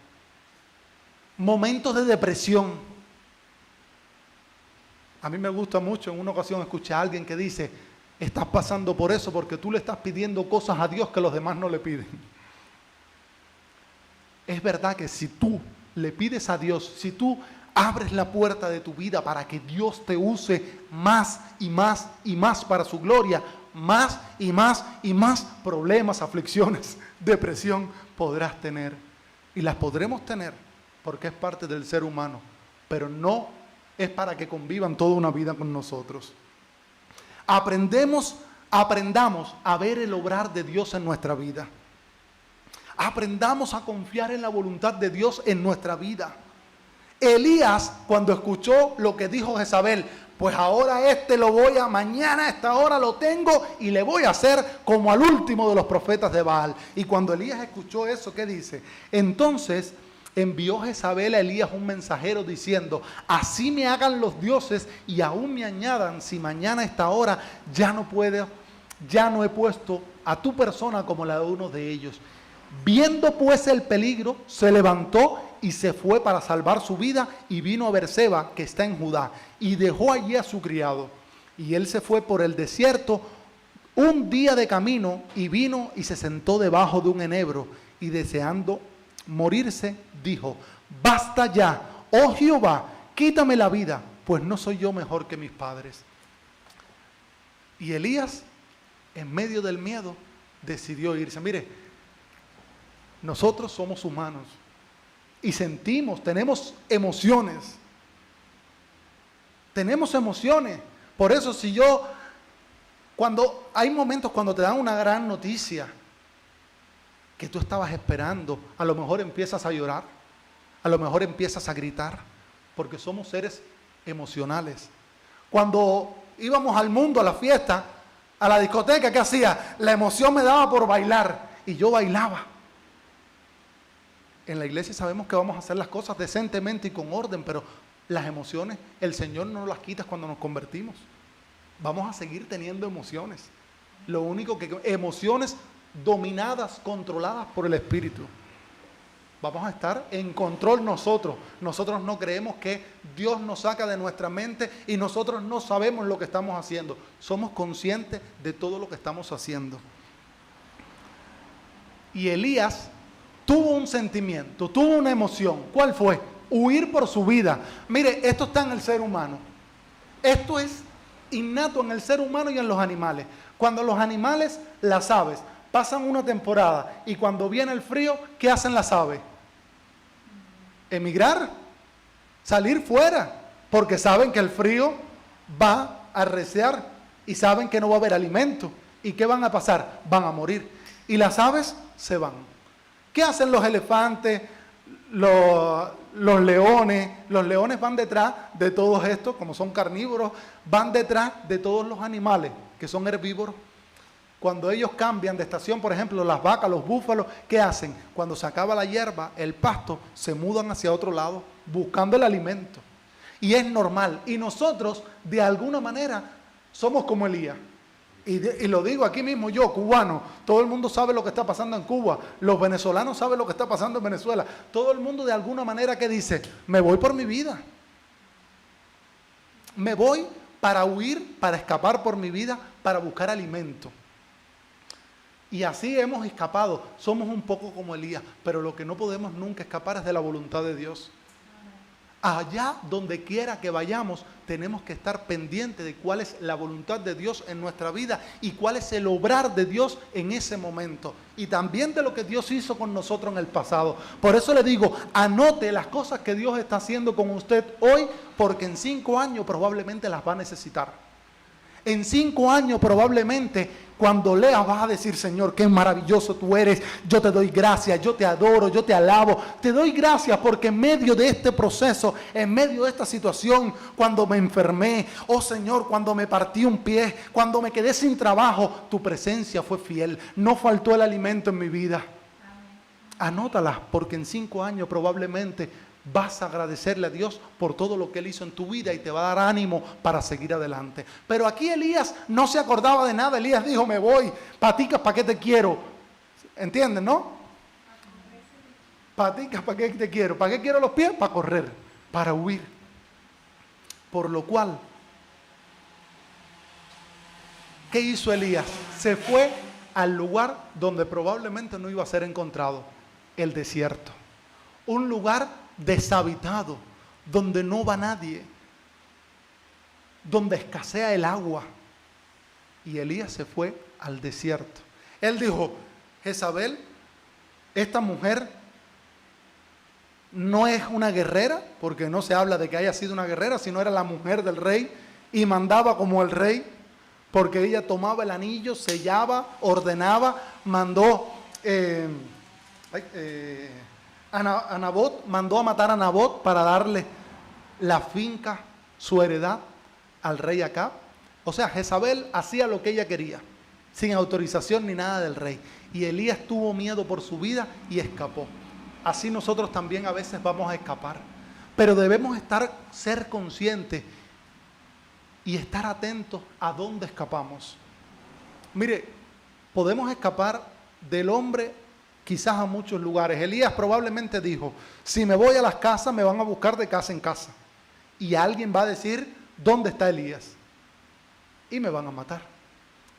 momentos de depresión. A mí me gusta mucho, en una ocasión escuché a alguien que dice, estás pasando por eso porque tú le estás pidiendo cosas a Dios que los demás no le piden. Es verdad que si tú le pides a Dios, si tú abres la puerta de tu vida para que Dios te use más y más y más para su gloria, más y más y más problemas, aflicciones, depresión podrás tener. Y las podremos tener porque es parte del ser humano, pero no es para que convivan toda una vida con nosotros. Aprendamos a ver el obrar de Dios en nuestra vida. Aprendamos a confiar en la voluntad de Dios en nuestra vida. Elías, cuando escuchó lo que dijo Jezabel, pues ahora mañana a esta hora lo tengo y le voy a hacer como al último de los profetas de Baal. Y cuando Elías escuchó eso, ¿qué dice? Entonces envió Jezabel a Elías un mensajero diciendo, así me hagan los dioses y aún me añadan, si mañana a esta hora ya no he puesto a tu persona como la de uno de ellos. Viendo pues el peligro, se levantó y se fue para salvar su vida y vino a Berseba, que está en Judá, y dejó allí a su criado. Y él se fue por el desierto un día de camino y vino y se sentó debajo de un enebro y deseando morirse, dijo, basta ya, oh Jehová, quítame la vida, pues no soy yo mejor que mis padres. Y Elías, en medio del miedo, decidió irse. Mire, nosotros somos humanos y sentimos, tenemos emociones. Tenemos emociones. Por eso cuando hay momentos cuando te dan una gran noticia que tú estabas esperando, a lo mejor empiezas a llorar, a lo mejor empiezas a gritar, porque somos seres emocionales. Cuando íbamos al mundo, a la fiesta, a la discoteca, ¿qué hacía? La emoción me daba por bailar y yo bailaba. En la iglesia sabemos que vamos a hacer las cosas decentemente y con orden, pero Las emociones, el Señor no las quita cuando nos convertimos. Vamos a seguir teniendo emociones. Lo único que, emociones dominadas, controladas por el Espíritu. Vamos a estar en control nosotros. Nosotros no creemos que Dios nos saca de nuestra mente y nosotros no sabemos lo que estamos haciendo. Somos conscientes de todo lo que estamos haciendo. Y Elías tuvo un sentimiento, tuvo una emoción. ¿Cuál fue? Huir por su vida. Mire, esto está en el ser humano. Esto es innato en el ser humano y en los animales. Cuando los animales, las aves, pasan una temporada y cuando viene el frío, ¿qué hacen las aves? Emigrar, salir fuera, porque saben que el frío va a arreciar y saben que no va a haber alimento. ¿Y qué van a pasar? Van a morir. Y las aves se van. ¿Qué hacen los elefantes, los leones? Los leones van detrás de todos estos, como son carnívoros, van detrás de todos los animales que son herbívoros. Cuando ellos cambian de estación, por ejemplo, las vacas, los búfalos, ¿qué hacen? Cuando se acaba la hierba, el pasto, se mudan hacia otro lado, buscando el alimento. Y es normal. Y nosotros, de alguna manera, somos como Elías. Y lo digo aquí mismo yo, cubano. Todo el mundo sabe lo que está pasando en Cuba. Los venezolanos saben lo que está pasando en Venezuela. Todo el mundo de alguna manera que dice, me voy por mi vida. Me voy para huir, para escapar por mi vida, para buscar alimento. Y así hemos escapado. Somos un poco como Elías, pero lo que no podemos nunca escapar es de la voluntad de Dios. Allá donde quiera que vayamos, tenemos que estar pendientes de cuál es la voluntad de Dios en nuestra vida y cuál es el obrar de Dios en ese momento. Y también de lo que Dios hizo con nosotros en el pasado. Por eso le digo, anote las cosas que Dios está haciendo con usted hoy, porque en 5 años probablemente las va a necesitar. En 5 años probablemente cuando leas vas a decir, Señor, qué maravilloso tú eres, yo te doy gracias, yo te adoro, yo te alabo, te doy gracias porque en medio de este proceso, en medio de esta situación, cuando me enfermé, oh Señor, cuando me partí un pie, cuando me quedé sin trabajo, tu presencia fue fiel, no faltó el alimento en mi vida. Anótalas porque en 5 años probablemente vas a agradecerle a Dios por todo lo que Él hizo en tu vida y te va a dar ánimo para seguir adelante. Pero aquí Elías no se acordaba de nada. Elías dijo, me voy, paticas, ¿para qué te quiero? ¿Entienden, no? Paticas, ¿para qué te quiero? ¿Para qué quiero los pies? Para correr, para huir. Por lo cual, ¿qué hizo Elías? Se fue al lugar donde probablemente no iba a ser encontrado, el desierto. Un lugar deshabitado, donde no va nadie, donde escasea el agua. Y Elías se fue al desierto. Él dijo, Jezabel, esta mujer no es una guerrera, porque no se habla de que haya sido una guerrera, sino era la mujer del rey y mandaba como el rey, porque ella tomaba el anillo, sellaba, ordenaba, mandó a Nabot, mandó a matar a Nabot para darle la finca, su heredad, al rey Acab. O sea, Jezabel hacía lo que ella quería, sin autorización ni nada del rey. Y Elías tuvo miedo por su vida y escapó. Así nosotros también a veces vamos a escapar. Pero debemos ser conscientes y estar atentos a dónde escapamos. Mire, podemos escapar del hombre quizás a muchos lugares. Elías probablemente dijo, si me voy a las casas me van a buscar de casa en casa. Y alguien va a decir, ¿dónde está Elías? Y me van a matar.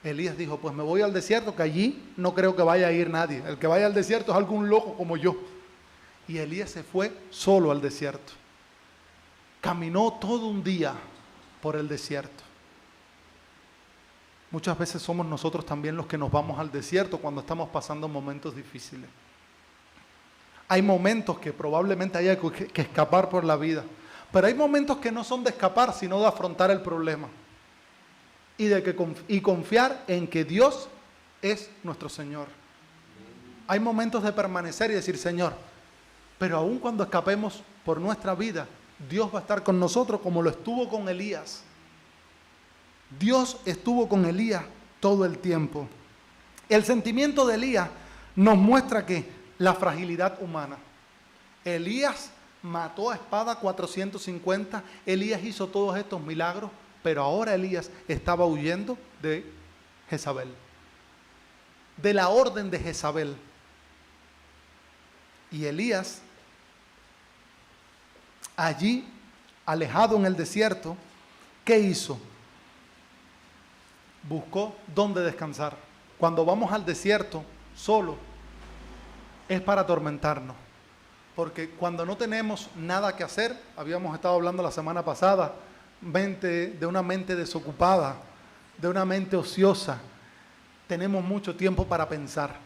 Elías dijo, pues me voy al desierto, que allí no creo que vaya a ir nadie. El que vaya al desierto es algún loco como yo. Y Elías se fue solo al desierto. Caminó todo un día por el desierto. Muchas veces somos nosotros también los que nos vamos al desierto cuando estamos pasando momentos difíciles. Hay momentos que probablemente haya que escapar por la vida, pero hay momentos que no son de escapar, sino de afrontar el problema y confiar en que Dios es nuestro Señor. Hay momentos de permanecer y decir, Señor, pero aun cuando escapemos por nuestra vida, Dios va a estar con nosotros como lo estuvo con Elías. Dios estuvo con Elías todo el tiempo. El sentimiento de Elías nos muestra que la fragilidad humana. Elías mató a espada 450, Elías hizo todos estos milagros, pero ahora Elías estaba huyendo de Jezabel, de la orden de Jezabel. Y Elías, allí, alejado en el desierto, ¿qué hizo? Buscó dónde descansar. Cuando vamos al desierto solo, es para atormentarnos. Porque cuando no tenemos nada que hacer, habíamos estado hablando la semana pasada, de una mente desocupada, de una mente ociosa, tenemos mucho tiempo para pensar.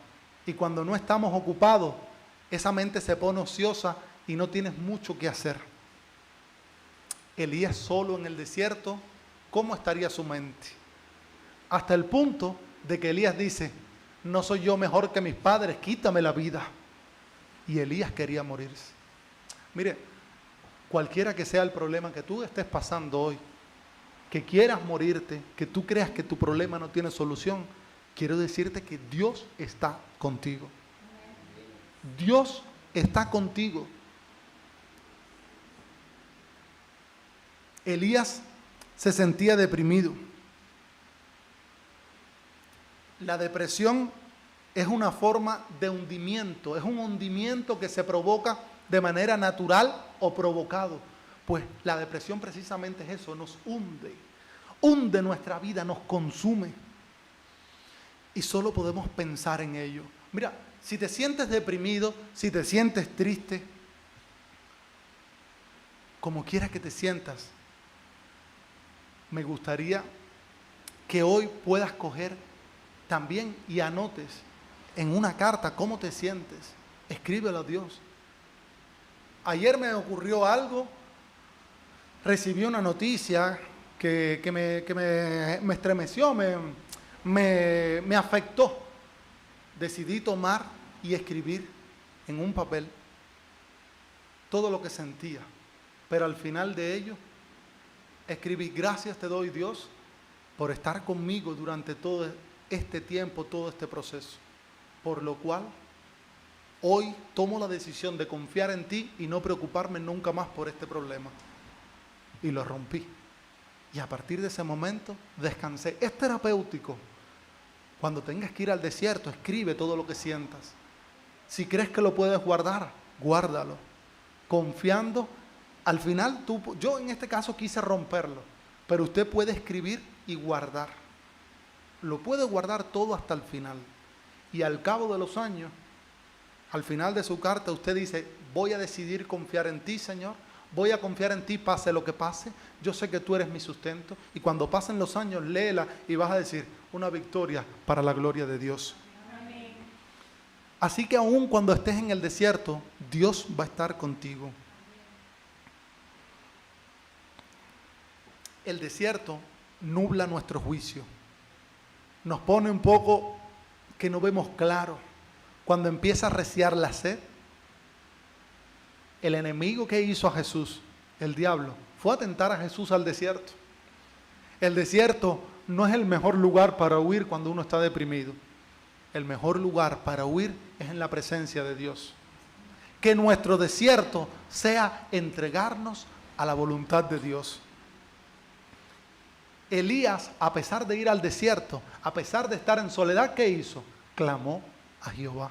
Y cuando no estamos ocupados, esa mente se pone ociosa y no tienes mucho que hacer. Elías solo en el desierto, ¿cómo estaría su mente? Hasta el punto de que Elías dice, no soy yo mejor que mis padres, quítame la vida. Y Elías quería morirse. Mire, cualquiera que sea el problema que tú estés pasando hoy, que quieras morirte, que tú creas que tu problema no tiene solución, quiero decirte que Dios está contigo. Dios está contigo. Elías se sentía deprimido. La depresión es una forma de hundimiento, es un hundimiento que se provoca de manera natural o provocado. Pues la depresión precisamente es eso, nos hunde nuestra vida, nos consume. Y solo podemos pensar en ello. Mira, si te sientes deprimido, si te sientes triste, como quiera que te sientas, me gustaría que hoy puedas coger también y anotes en una carta cómo te sientes. Escríbelo a Dios. Ayer me ocurrió algo, recibí una noticia que me estremeció, me afectó. Decidí tomar y escribir en un papel todo lo que sentía, pero al final de ello escribí: gracias te doy, Dios, por estar conmigo durante todo este tiempo, todo este proceso, por lo cual hoy tomo la decisión de confiar en ti y no preocuparme nunca más por este problema. Y lo rompí. Y a partir de ese momento descansé. Es terapéutico. Cuando tengas que ir al desierto, escribe todo lo que sientas. Si crees que lo puedes guardar, guárdalo. Confiando. Al final, yo en este caso quise romperlo, pero usted puede escribir y guardar. Lo puede guardar todo hasta el final. Y al cabo de los años, al final de su carta, usted dice: voy a decidir confiar en ti, Señor. Voy a confiar en ti, pase lo que pase. Yo sé que tú eres mi sustento. Y cuando pasen los años, léela y vas a decir: una victoria para la gloria de Dios. Amén. Así que aun cuando estés en el desierto, Dios va a estar contigo. El desierto nubla nuestro juicio. Nos pone un poco que no vemos claro. Cuando empieza a reciar la sed, el enemigo que hizo a Jesús, el diablo, fue a tentar a Jesús al desierto. El desierto no es el mejor lugar para huir cuando uno está deprimido. El mejor lugar para huir es en la presencia de Dios. Que nuestro desierto sea entregarnos a la voluntad de Dios. Elías, a pesar de ir al desierto, a pesar de estar en soledad, ¿qué hizo? Clamó a Jehová.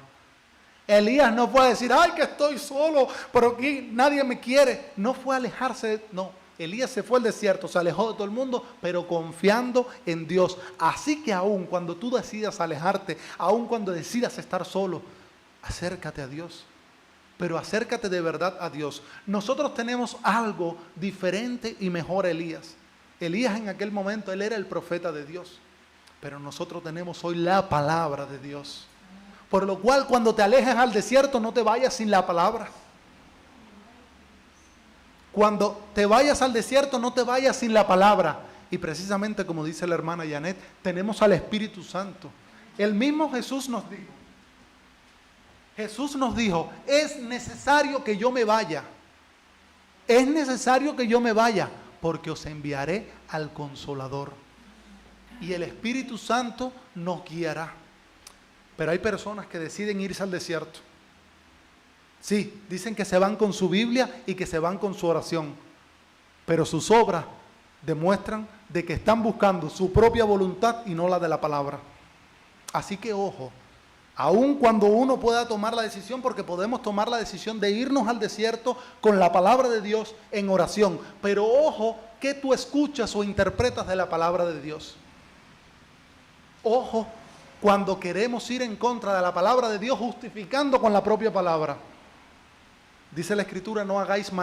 Elías no fue a decir: ay, que estoy solo, pero aquí nadie me quiere. No fue a alejarse, no. Elías se fue al desierto, se alejó de todo el mundo, pero confiando en Dios. Así que aun cuando tú decidas alejarte, aun cuando decidas estar solo, acércate a Dios. Pero acércate de verdad a Dios. Nosotros tenemos algo diferente y mejor a Elías. Elías en aquel momento, él era el profeta de Dios. Pero nosotros tenemos hoy la palabra de Dios. Por lo cual, cuando te alejes al desierto, no te vayas sin la palabra. Cuando te vayas al desierto, no te vayas sin la palabra. Y precisamente como dice la hermana Janet, tenemos al Espíritu Santo. El mismo Jesús nos dijo, es necesario que yo me vaya. Es necesario que yo me vaya, porque os enviaré al Consolador. Y el Espíritu Santo nos guiará. Pero hay personas que deciden irse al desierto. Sí, dicen que se van con su Biblia y que se van con su oración, pero sus obras demuestran de que están buscando su propia voluntad y no la de la palabra. Así que ojo, aun cuando uno pueda tomar la decisión, porque podemos tomar la decisión de irnos al desierto con la palabra de Dios en oración, pero ojo, ¿qué tú escuchas o interpretas de la palabra de Dios? Ojo, cuando queremos ir en contra de la palabra de Dios, justificando con la propia palabra. Dice la Escritura, no os hagáis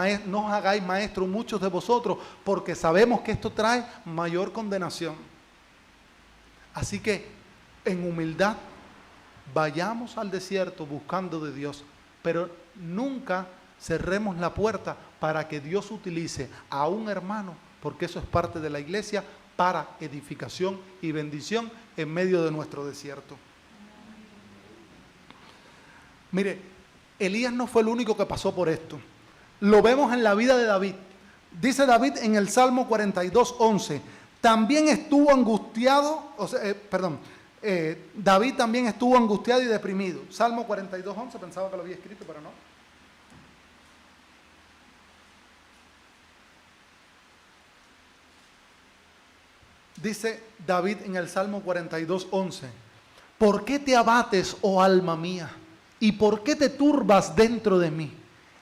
maestros muchos de vosotros, porque sabemos que esto trae mayor condenación. Así que, en humildad, vayamos al desierto buscando de Dios, pero nunca cerremos la puerta para que Dios utilice a un hermano, porque eso es parte de la iglesia, para edificación y bendición en medio de nuestro desierto. Mire, Elías no fue el único que pasó por esto. Lo vemos en la vida de David. Dice David en el Salmo 42:11, también estuvo angustiado, David también estuvo angustiado y deprimido. Salmo 42:11, pensaba que lo había escrito, pero no. Dice David en el Salmo 42:11, ¿por qué te abates, oh alma mía? ¿Y por qué te turbas dentro de mí?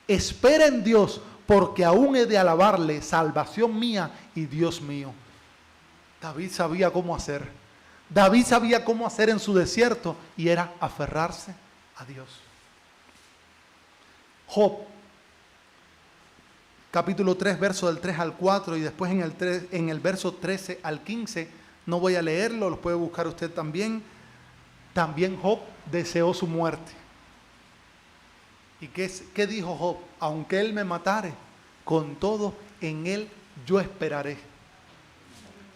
Espera en Dios, porque aún he de alabarle, salvación mía y Dios mío. David sabía cómo hacer. David sabía cómo hacer en su desierto, y era aferrarse a Dios. Job, capítulo 3, verso del 3 al 4, y después en el verso 13 al 15, no voy a leerlo, lo puede buscar usted también. También Job deseó su muerte. ¿Y qué dijo Job? Aunque él me matare, con todo en él yo esperaré.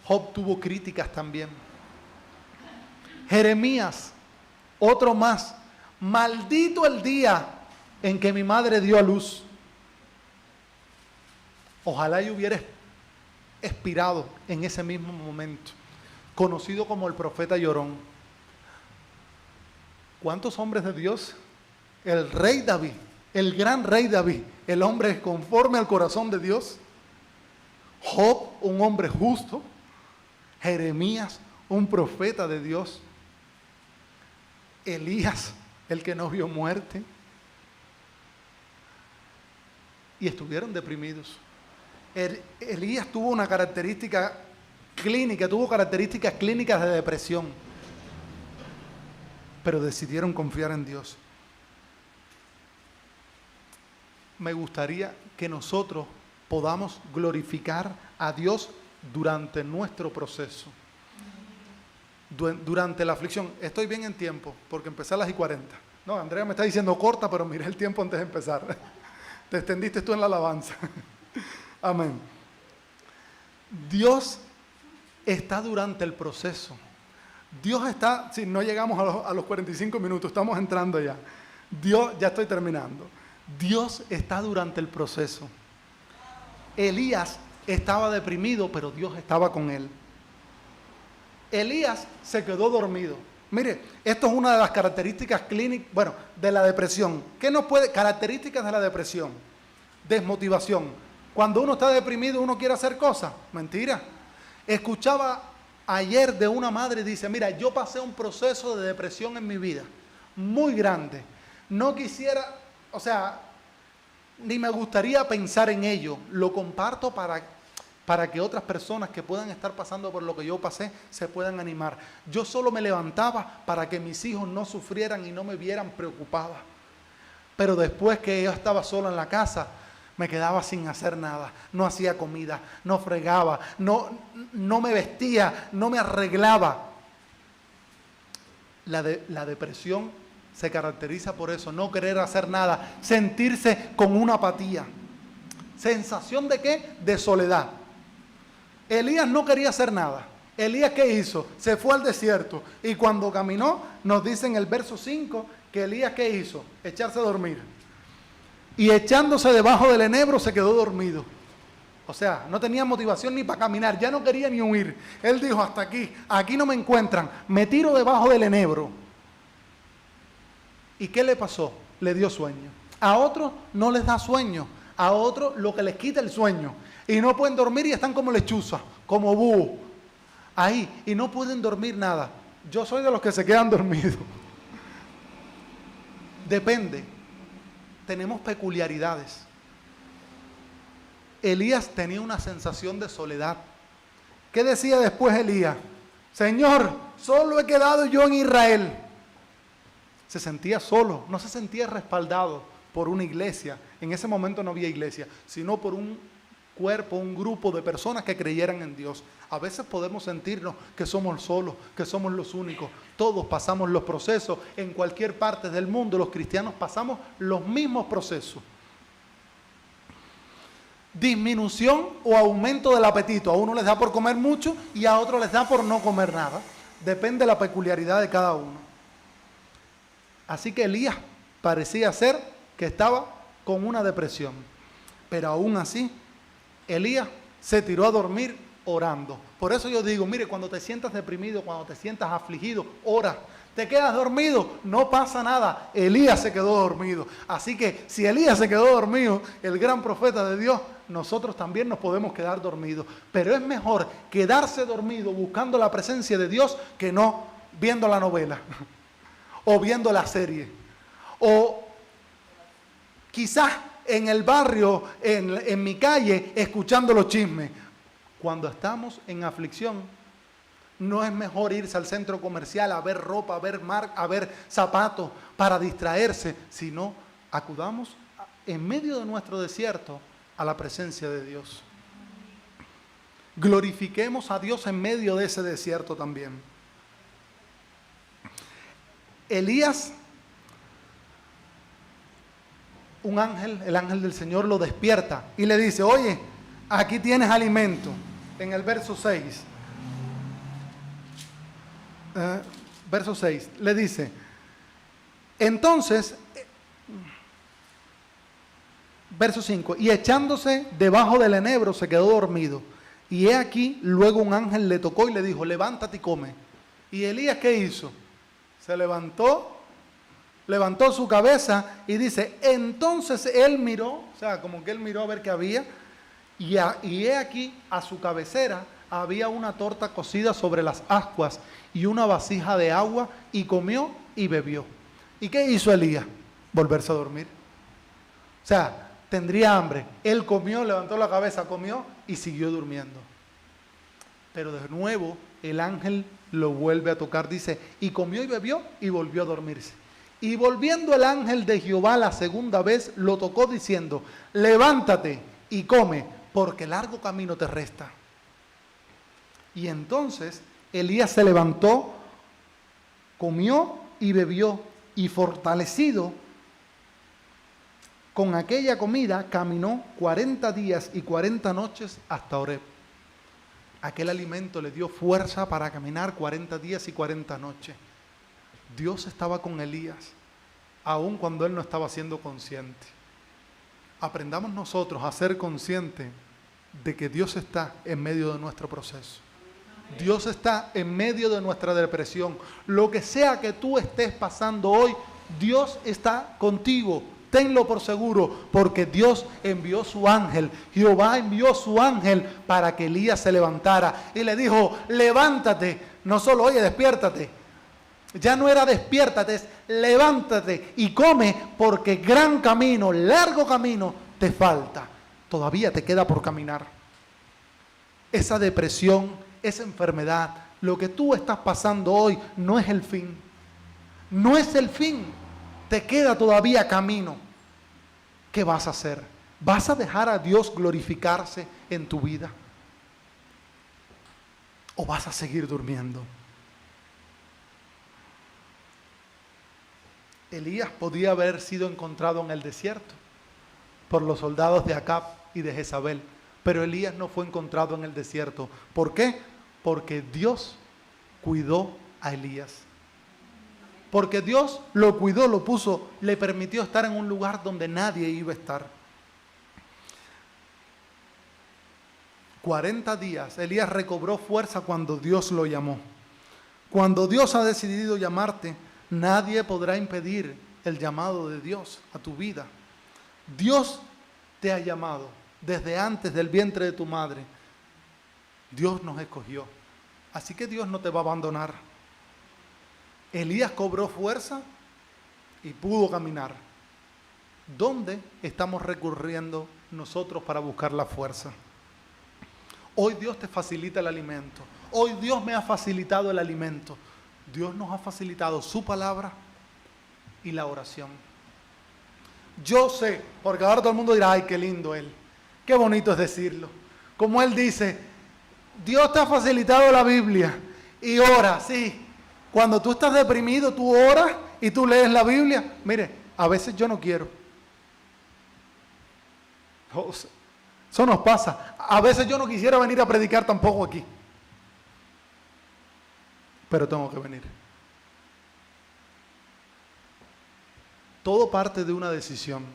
Job tuvo críticas también. Jeremías, otro más. Maldito el día en que mi madre dio a luz. Ojalá yo hubiera expirado en ese mismo momento. Conocido como el profeta llorón. ¿Cuántos hombres de Dios? El rey David, el gran rey David, el hombre conforme al corazón de Dios. Job, un hombre justo. Jeremías, un profeta de Dios. Elías, el que no vio muerte. Y estuvieron deprimidos. Elías tuvo una característica clínica, tuvo características clínicas de depresión. Pero decidieron confiar en Dios. Me gustaría que nosotros podamos glorificar a Dios durante nuestro proceso. Durante la aflicción. Estoy bien en tiempo, porque empecé a las 1:40. No, Andrea me está diciendo corta, pero miré el tiempo antes de empezar. Te extendiste tú en la alabanza. Amén. Dios está durante el proceso. Dios está, si no llegamos a los 45 minutos, estamos entrando ya. Dios, ya estoy terminando. Dios está durante el proceso. Elías estaba deprimido, pero Dios estaba con él. Elías se quedó dormido. Mire, esto es una de las características clínicas, de la depresión. ¿Qué nos puede? Características de la depresión. Desmotivación. Cuando uno está deprimido, uno quiere hacer cosas. Mentira. Escuchaba ayer de una madre, dice, mira, yo pasé un proceso de depresión en mi vida, muy grande. No quisiera, ni me gustaría pensar en ello. Lo comparto para que otras personas que puedan estar pasando por lo que yo pasé se puedan animar. Yo solo me levantaba para que mis hijos no sufrieran y no me vieran preocupada. Pero después que yo estaba solo en la casa, me quedaba sin hacer nada. No hacía comida, no fregaba, no me vestía, no me arreglaba. La depresión se caracteriza por eso, no querer hacer nada, sentirse con una apatía. ¿Sensación de qué? De soledad. Elías no quería hacer nada. Elías, ¿qué hizo? Se fue al desierto, y cuando caminó, nos dice en el verso 5, que Elías, ¿qué hizo? Echarse a dormir. Y echándose debajo del enebro se quedó dormido. O sea, no tenía motivación ni para caminar, ya no quería ni huir. Él dijo, hasta aquí no me encuentran, me tiro debajo del enebro. ¿Y qué le pasó? Le dio sueño. A otros no les da sueño. A otros lo que les quita el sueño. Y no pueden dormir y están como lechuzas, como búho. Ahí. Y no pueden dormir nada. Yo soy de los que se quedan dormidos. Depende. Tenemos peculiaridades. Elías tenía una sensación de soledad. ¿Qué decía después Elías? Señor, solo he quedado yo en Israel. Se sentía solo, no se sentía respaldado por una iglesia. En ese momento no había iglesia, sino por un cuerpo, un grupo de personas que creyeran en Dios. A veces podemos sentirnos que somos solos, que somos los únicos. Todos pasamos los procesos en cualquier parte del mundo. Los cristianos pasamos los mismos procesos. Disminución o aumento del apetito. A uno les da por comer mucho y a otro les da por no comer nada. Depende de la peculiaridad de cada uno. Así que Elías parecía ser que estaba con una depresión. Pero aún así, Elías se tiró a dormir orando. Por eso yo digo, mire, cuando te sientas deprimido, cuando te sientas afligido, ora. ¿Te quedas dormido? No pasa nada. Elías se quedó dormido. Así que si Elías se quedó dormido, el gran profeta de Dios, nosotros también nos podemos quedar dormidos. Pero es mejor quedarse dormido buscando la presencia de Dios que no viendo la novela o viendo la serie. O quizás en el barrio, en mi calle, escuchando los chismes. Cuando estamos en aflicción, no es mejor irse al centro comercial a ver ropa, a ver zapatos para distraerse, sino acudamos en medio de nuestro desierto a la presencia de Dios. Glorifiquemos a Dios en medio de ese desierto también. Elías, un ángel, el ángel del Señor lo despierta y le dice, oye, aquí tienes alimento, en el verso 6. Verso 6, le dice, entonces, verso 5, y echándose debajo del enebro se quedó dormido. Y he aquí, luego un ángel le tocó y le dijo, levántate y come. ¿Y Elías qué hizo? Se levantó su cabeza y dice, entonces él miró, o sea, como que él miró a ver qué había, y he aquí, a su cabecera, había una torta cocida sobre las ascuas y una vasija de agua, y comió y bebió. ¿Y qué hizo Elías? Volverse a dormir. O sea, tendría hambre. Él comió, levantó la cabeza, comió y siguió durmiendo. Pero de nuevo el ángel lo vuelve a tocar, dice, y comió y bebió y volvió a dormirse. Y volviendo el ángel de Jehová la segunda vez, lo tocó diciendo, levántate y come, porque largo camino te resta. Y entonces Elías se levantó, comió y bebió, y fortalecido con aquella comida, caminó 40 días y 40 noches hasta Horeb. Aquel alimento le dio fuerza para caminar 40 días y 40 noches. Dios estaba con Elías, aun cuando él no estaba siendo consciente. Aprendamos nosotros a ser conscientes de que Dios está en medio de nuestro proceso. Dios está en medio de nuestra depresión. Lo que sea que tú estés pasando hoy, Dios está contigo. Tenlo por seguro, porque Dios envió su ángel. Jehová envió su ángel para que Elías se levantara. Y le dijo, levántate. No solo, oye, despiértate. Ya no era despiértate, es levántate y come, porque gran camino, largo camino te falta. Todavía te queda por caminar. Esa depresión, esa enfermedad, lo que tú estás pasando hoy no es el fin. No es el fin. Te queda todavía camino. ¿Qué vas a hacer? ¿Vas a dejar a Dios glorificarse en tu vida? ¿O vas a seguir durmiendo? Elías podía haber sido encontrado en el desierto por los soldados de Acab y de Jezabel, pero Elías no fue encontrado en el desierto. ¿Por qué? Porque Dios cuidó a Elías. Porque Dios lo cuidó, lo puso, le permitió estar en un lugar donde nadie iba a estar. 40 días, Elías recobró fuerza cuando Dios lo llamó. Cuando Dios ha decidido llamarte, nadie podrá impedir el llamado de Dios a tu vida. Dios te ha llamado desde antes del vientre de tu madre. Dios nos escogió. Así que Dios no te va a abandonar. Elías cobró fuerza y pudo caminar. ¿Dónde estamos recurriendo nosotros para buscar la fuerza? Hoy Dios te facilita el alimento. Hoy Dios me ha facilitado el alimento. Dios nos ha facilitado su palabra y la oración. Yo sé, porque ahora todo el mundo dirá, ay, qué lindo él. Qué bonito es decirlo. Como él dice, Dios te ha facilitado la Biblia y ora, sí. Cuando tú estás deprimido, tú oras y tú lees la Biblia. Mire, a veces yo no quiero. Eso nos pasa. A veces yo no quisiera venir a predicar tampoco aquí. Pero tengo que venir. Todo parte de una decisión.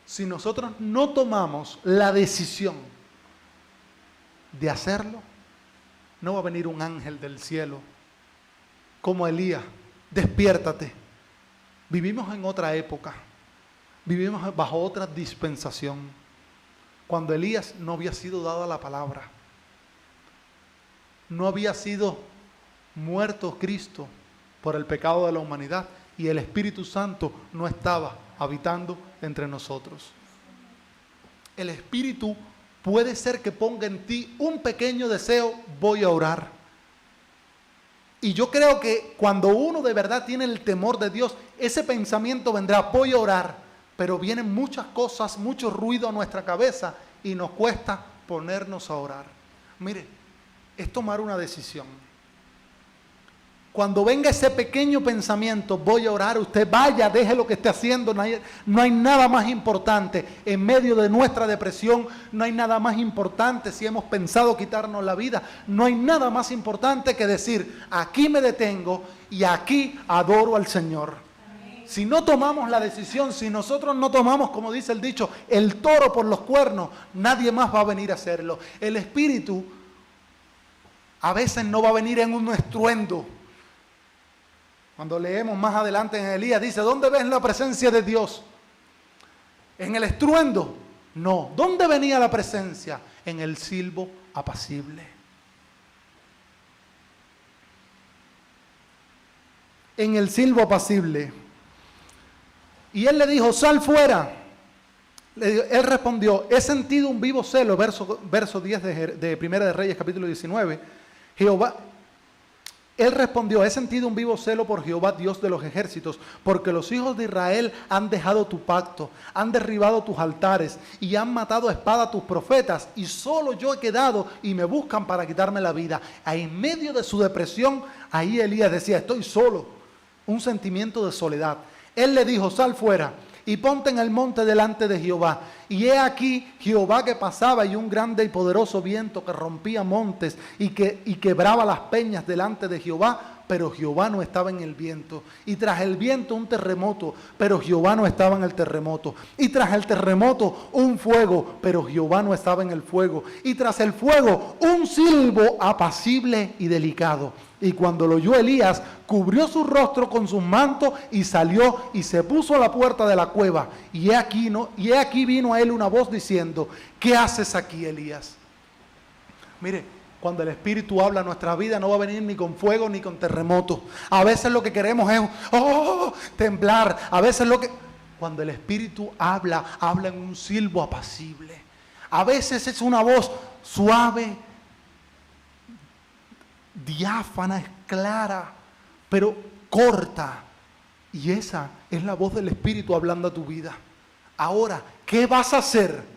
Si nosotros no tomamos la decisión de hacerlo, no va a venir un ángel del cielo como Elías. Despiértate. Vivimos en otra época. Vivimos bajo otra dispensación. Cuando Elías no había sido dada la palabra. No había sido muerto Cristo por el pecado de la humanidad y el Espíritu Santo no estaba habitando entre nosotros. El Espíritu puede ser que ponga en ti un pequeño deseo, voy a orar. Y yo creo que cuando uno de verdad tiene el temor de Dios, ese pensamiento vendrá, voy a orar. Pero vienen muchas cosas, mucho ruido a nuestra cabeza y nos cuesta ponernos a orar. Mire, es tomar una decisión. Cuando venga ese pequeño pensamiento, voy a orar, usted vaya, deje lo que esté haciendo. No hay nada más importante en medio de nuestra depresión. No hay nada más importante si hemos pensado quitarnos la vida. No hay nada más importante que decir, aquí me detengo y aquí adoro al Señor. Si no tomamos la decisión, si nosotros no tomamos, como dice el dicho, el toro por los cuernos, nadie más va a venir a hacerlo. El Espíritu a veces no va a venir en un estruendo. Cuando leemos más adelante en Elías, dice, ¿dónde ves la presencia de Dios? ¿En el estruendo? No. ¿Dónde venía la presencia? En el silbo apacible. En el silbo apacible. Y él le dijo, sal fuera. Él respondió, he sentido un vivo celo, verso 10 de Primera de Reyes, capítulo 19. Él respondió, he sentido un vivo celo por Jehová, Dios de los ejércitos, porque los hijos de Israel han dejado tu pacto, han derribado tus altares y han matado a espada a tus profetas, y solo yo he quedado y me buscan para quitarme la vida. En medio de su depresión, ahí Elías decía, estoy solo, un sentimiento de soledad. Él le dijo, sal fuera y ponte en el monte delante de Jehová. Y he aquí Jehová que pasaba y un grande y poderoso viento que rompía montes y quebraba las peñas delante de Jehová, pero Jehová no estaba en el viento. Y tras el viento un terremoto, pero Jehová no estaba en el terremoto. Y tras el terremoto un fuego, pero Jehová no estaba en el fuego. Y tras el fuego un silbo apacible y delicado. Y cuando lo oyó Elías, cubrió su rostro con sus mantos y salió y se puso a la puerta de la cueva. Y he aquí vino a él una voz diciendo, ¿qué haces aquí, Elías? Mire, cuando el Espíritu habla a nuestra vida no va a venir ni con fuego ni con terremoto. A veces lo que queremos es temblar. A veces cuando el Espíritu habla en un silbo apacible. A veces es una voz suave, diáfana, es clara, pero corta. Y esa es la voz del Espíritu hablando a tu vida. Ahora, ¿qué vas a hacer?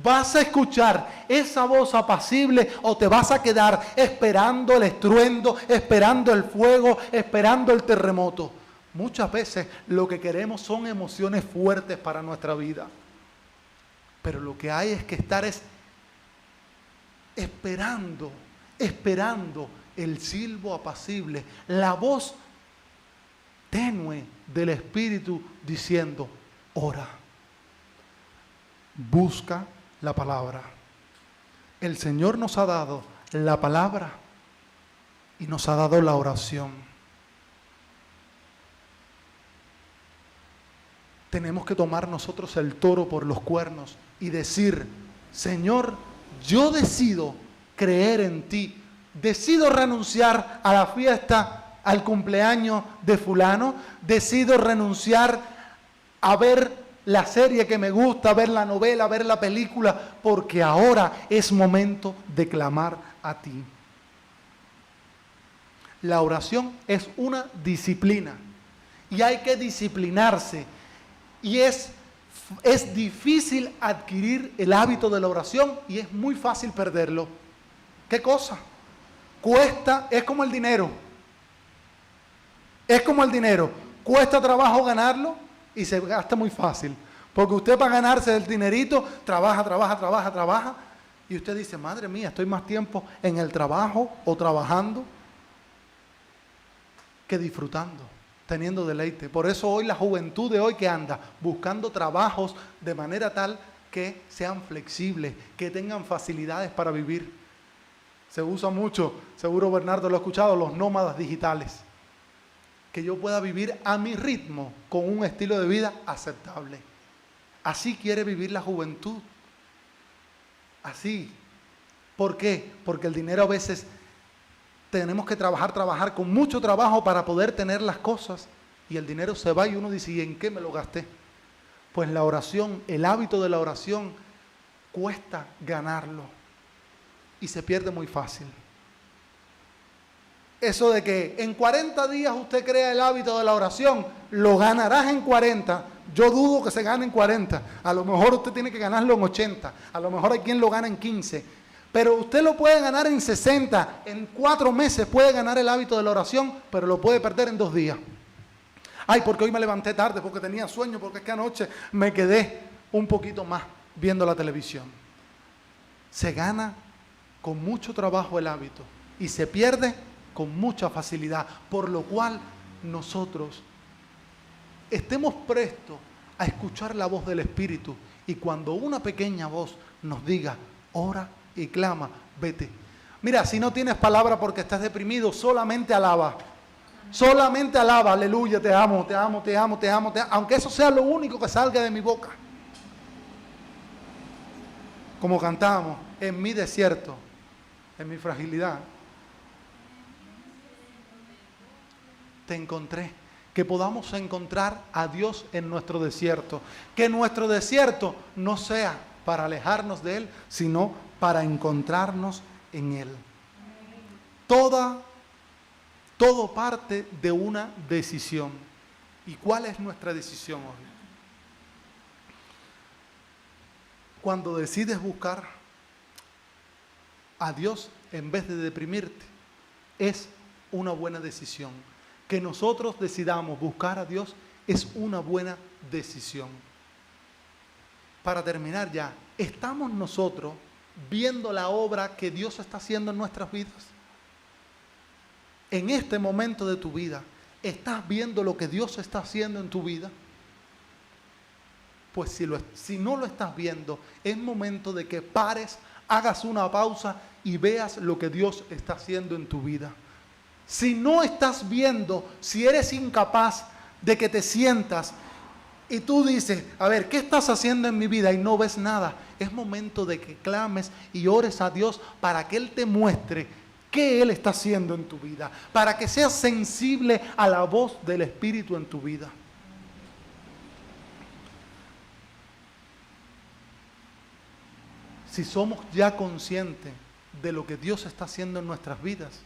¿Vas a escuchar esa voz apacible o te vas a quedar esperando el estruendo, esperando el fuego, esperando el terremoto? Muchas veces lo que queremos son emociones fuertes para nuestra vida. Pero lo que hay es que estar esperando el silbo apacible, la voz tenue del Espíritu diciendo, ora, busca la palabra. El Señor nos ha dado la palabra y nos ha dado la oración. tenemos que tomar nosotros el toro por los cuernos y decir, Señor, yo decido creer en ti, decido renunciar a la fiesta, al cumpleaños de fulano, decido renunciar a ver la serie que me gusta, ver la novela, ver la película, porque ahora es momento de clamar a ti. La oración es una disciplina y hay que disciplinarse. Y es difícil adquirir el hábito de la oración y es muy fácil perderlo. ¿Qué cosa? Cuesta, es como el dinero. Es como el dinero. Cuesta trabajo ganarlo y se gasta muy fácil. Porque usted para ganarse el dinerito, trabaja. Y usted dice, madre mía, estoy más tiempo en el trabajo o trabajando que disfrutando, teniendo deleite. Por eso hoy la juventud de hoy que anda buscando trabajos de manera tal que sean flexibles, que tengan facilidades para vivir. Se usa mucho, seguro Bernardo lo ha escuchado, los nómadas digitales. Que yo pueda vivir a mi ritmo con un estilo de vida aceptable. Así quiere vivir la juventud. Así. ¿Por qué? Porque el dinero a veces tenemos que trabajar con mucho trabajo para poder tener las cosas. Y el dinero se va y uno dice, ¿y en qué me lo gasté? Pues la oración, el hábito de la oración, cuesta ganarlo. Y se pierde muy fácil. Eso de que en 40 días usted crea el hábito de la oración, lo ganarás en 40. Yo dudo que se gane en 40. A lo mejor usted tiene que ganarlo en 80. A lo mejor hay quien lo gana en 15. Pero usted lo puede ganar en 60. En 4 meses puede ganar el hábito de la oración, pero lo puede perder en 2 días. Ay, porque hoy me levanté tarde, porque tenía sueño, porque es que anoche me quedé un poquito más viendo la televisión. Se gana con mucho trabajo el hábito y se pierde con mucha facilidad, por lo cual nosotros estemos prestos a escuchar la voz del Espíritu y cuando una pequeña voz nos diga, ora y clama, vete. Mira, si no tienes palabra porque estás deprimido, solamente alaba. Solamente alaba, aleluya, te amo, aunque eso sea lo único que salga de mi boca. Como cantábamos, en mi desierto, en mi fragilidad, te encontré. Que podamos encontrar a Dios en nuestro desierto. Que nuestro desierto no sea para alejarnos de Él, sino para encontrarnos en Él. Todo parte de una decisión. ¿Y cuál es nuestra decisión hoy? Cuando decides buscar a Dios en vez de deprimirte, es una buena decisión. Que nosotros decidamos buscar a Dios es una buena decisión. Para terminar ya, ¿estamos nosotros viendo la obra que Dios está haciendo en nuestras vidas? En este momento de tu vida, ¿estás viendo lo que Dios está haciendo en tu vida? Pues si no lo estás viendo, es momento de que pares, hagas una pausa y veas lo que Dios está haciendo en tu vida. Si no estás viendo, si eres incapaz de que te sientas y tú dices, a ver, ¿qué estás haciendo en mi vida? Y no ves nada. Es momento de que clames y ores a Dios para que Él te muestre qué Él está haciendo en tu vida. Para que seas sensible a la voz del Espíritu en tu vida. Si somos ya conscientes de lo que Dios está haciendo en nuestras vidas,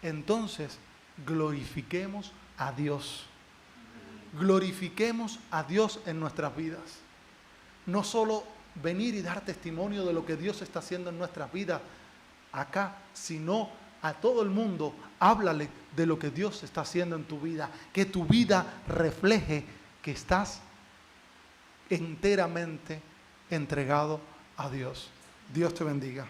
entonces glorifiquemos a Dios. Glorifiquemos a Dios en nuestras vidas. No solo venir y dar testimonio de lo que Dios está haciendo en nuestras vidas acá, sino a todo el mundo, háblale de lo que Dios está haciendo en tu vida. Que tu vida refleje que estás enteramente entregado a Dios. Dios te bendiga.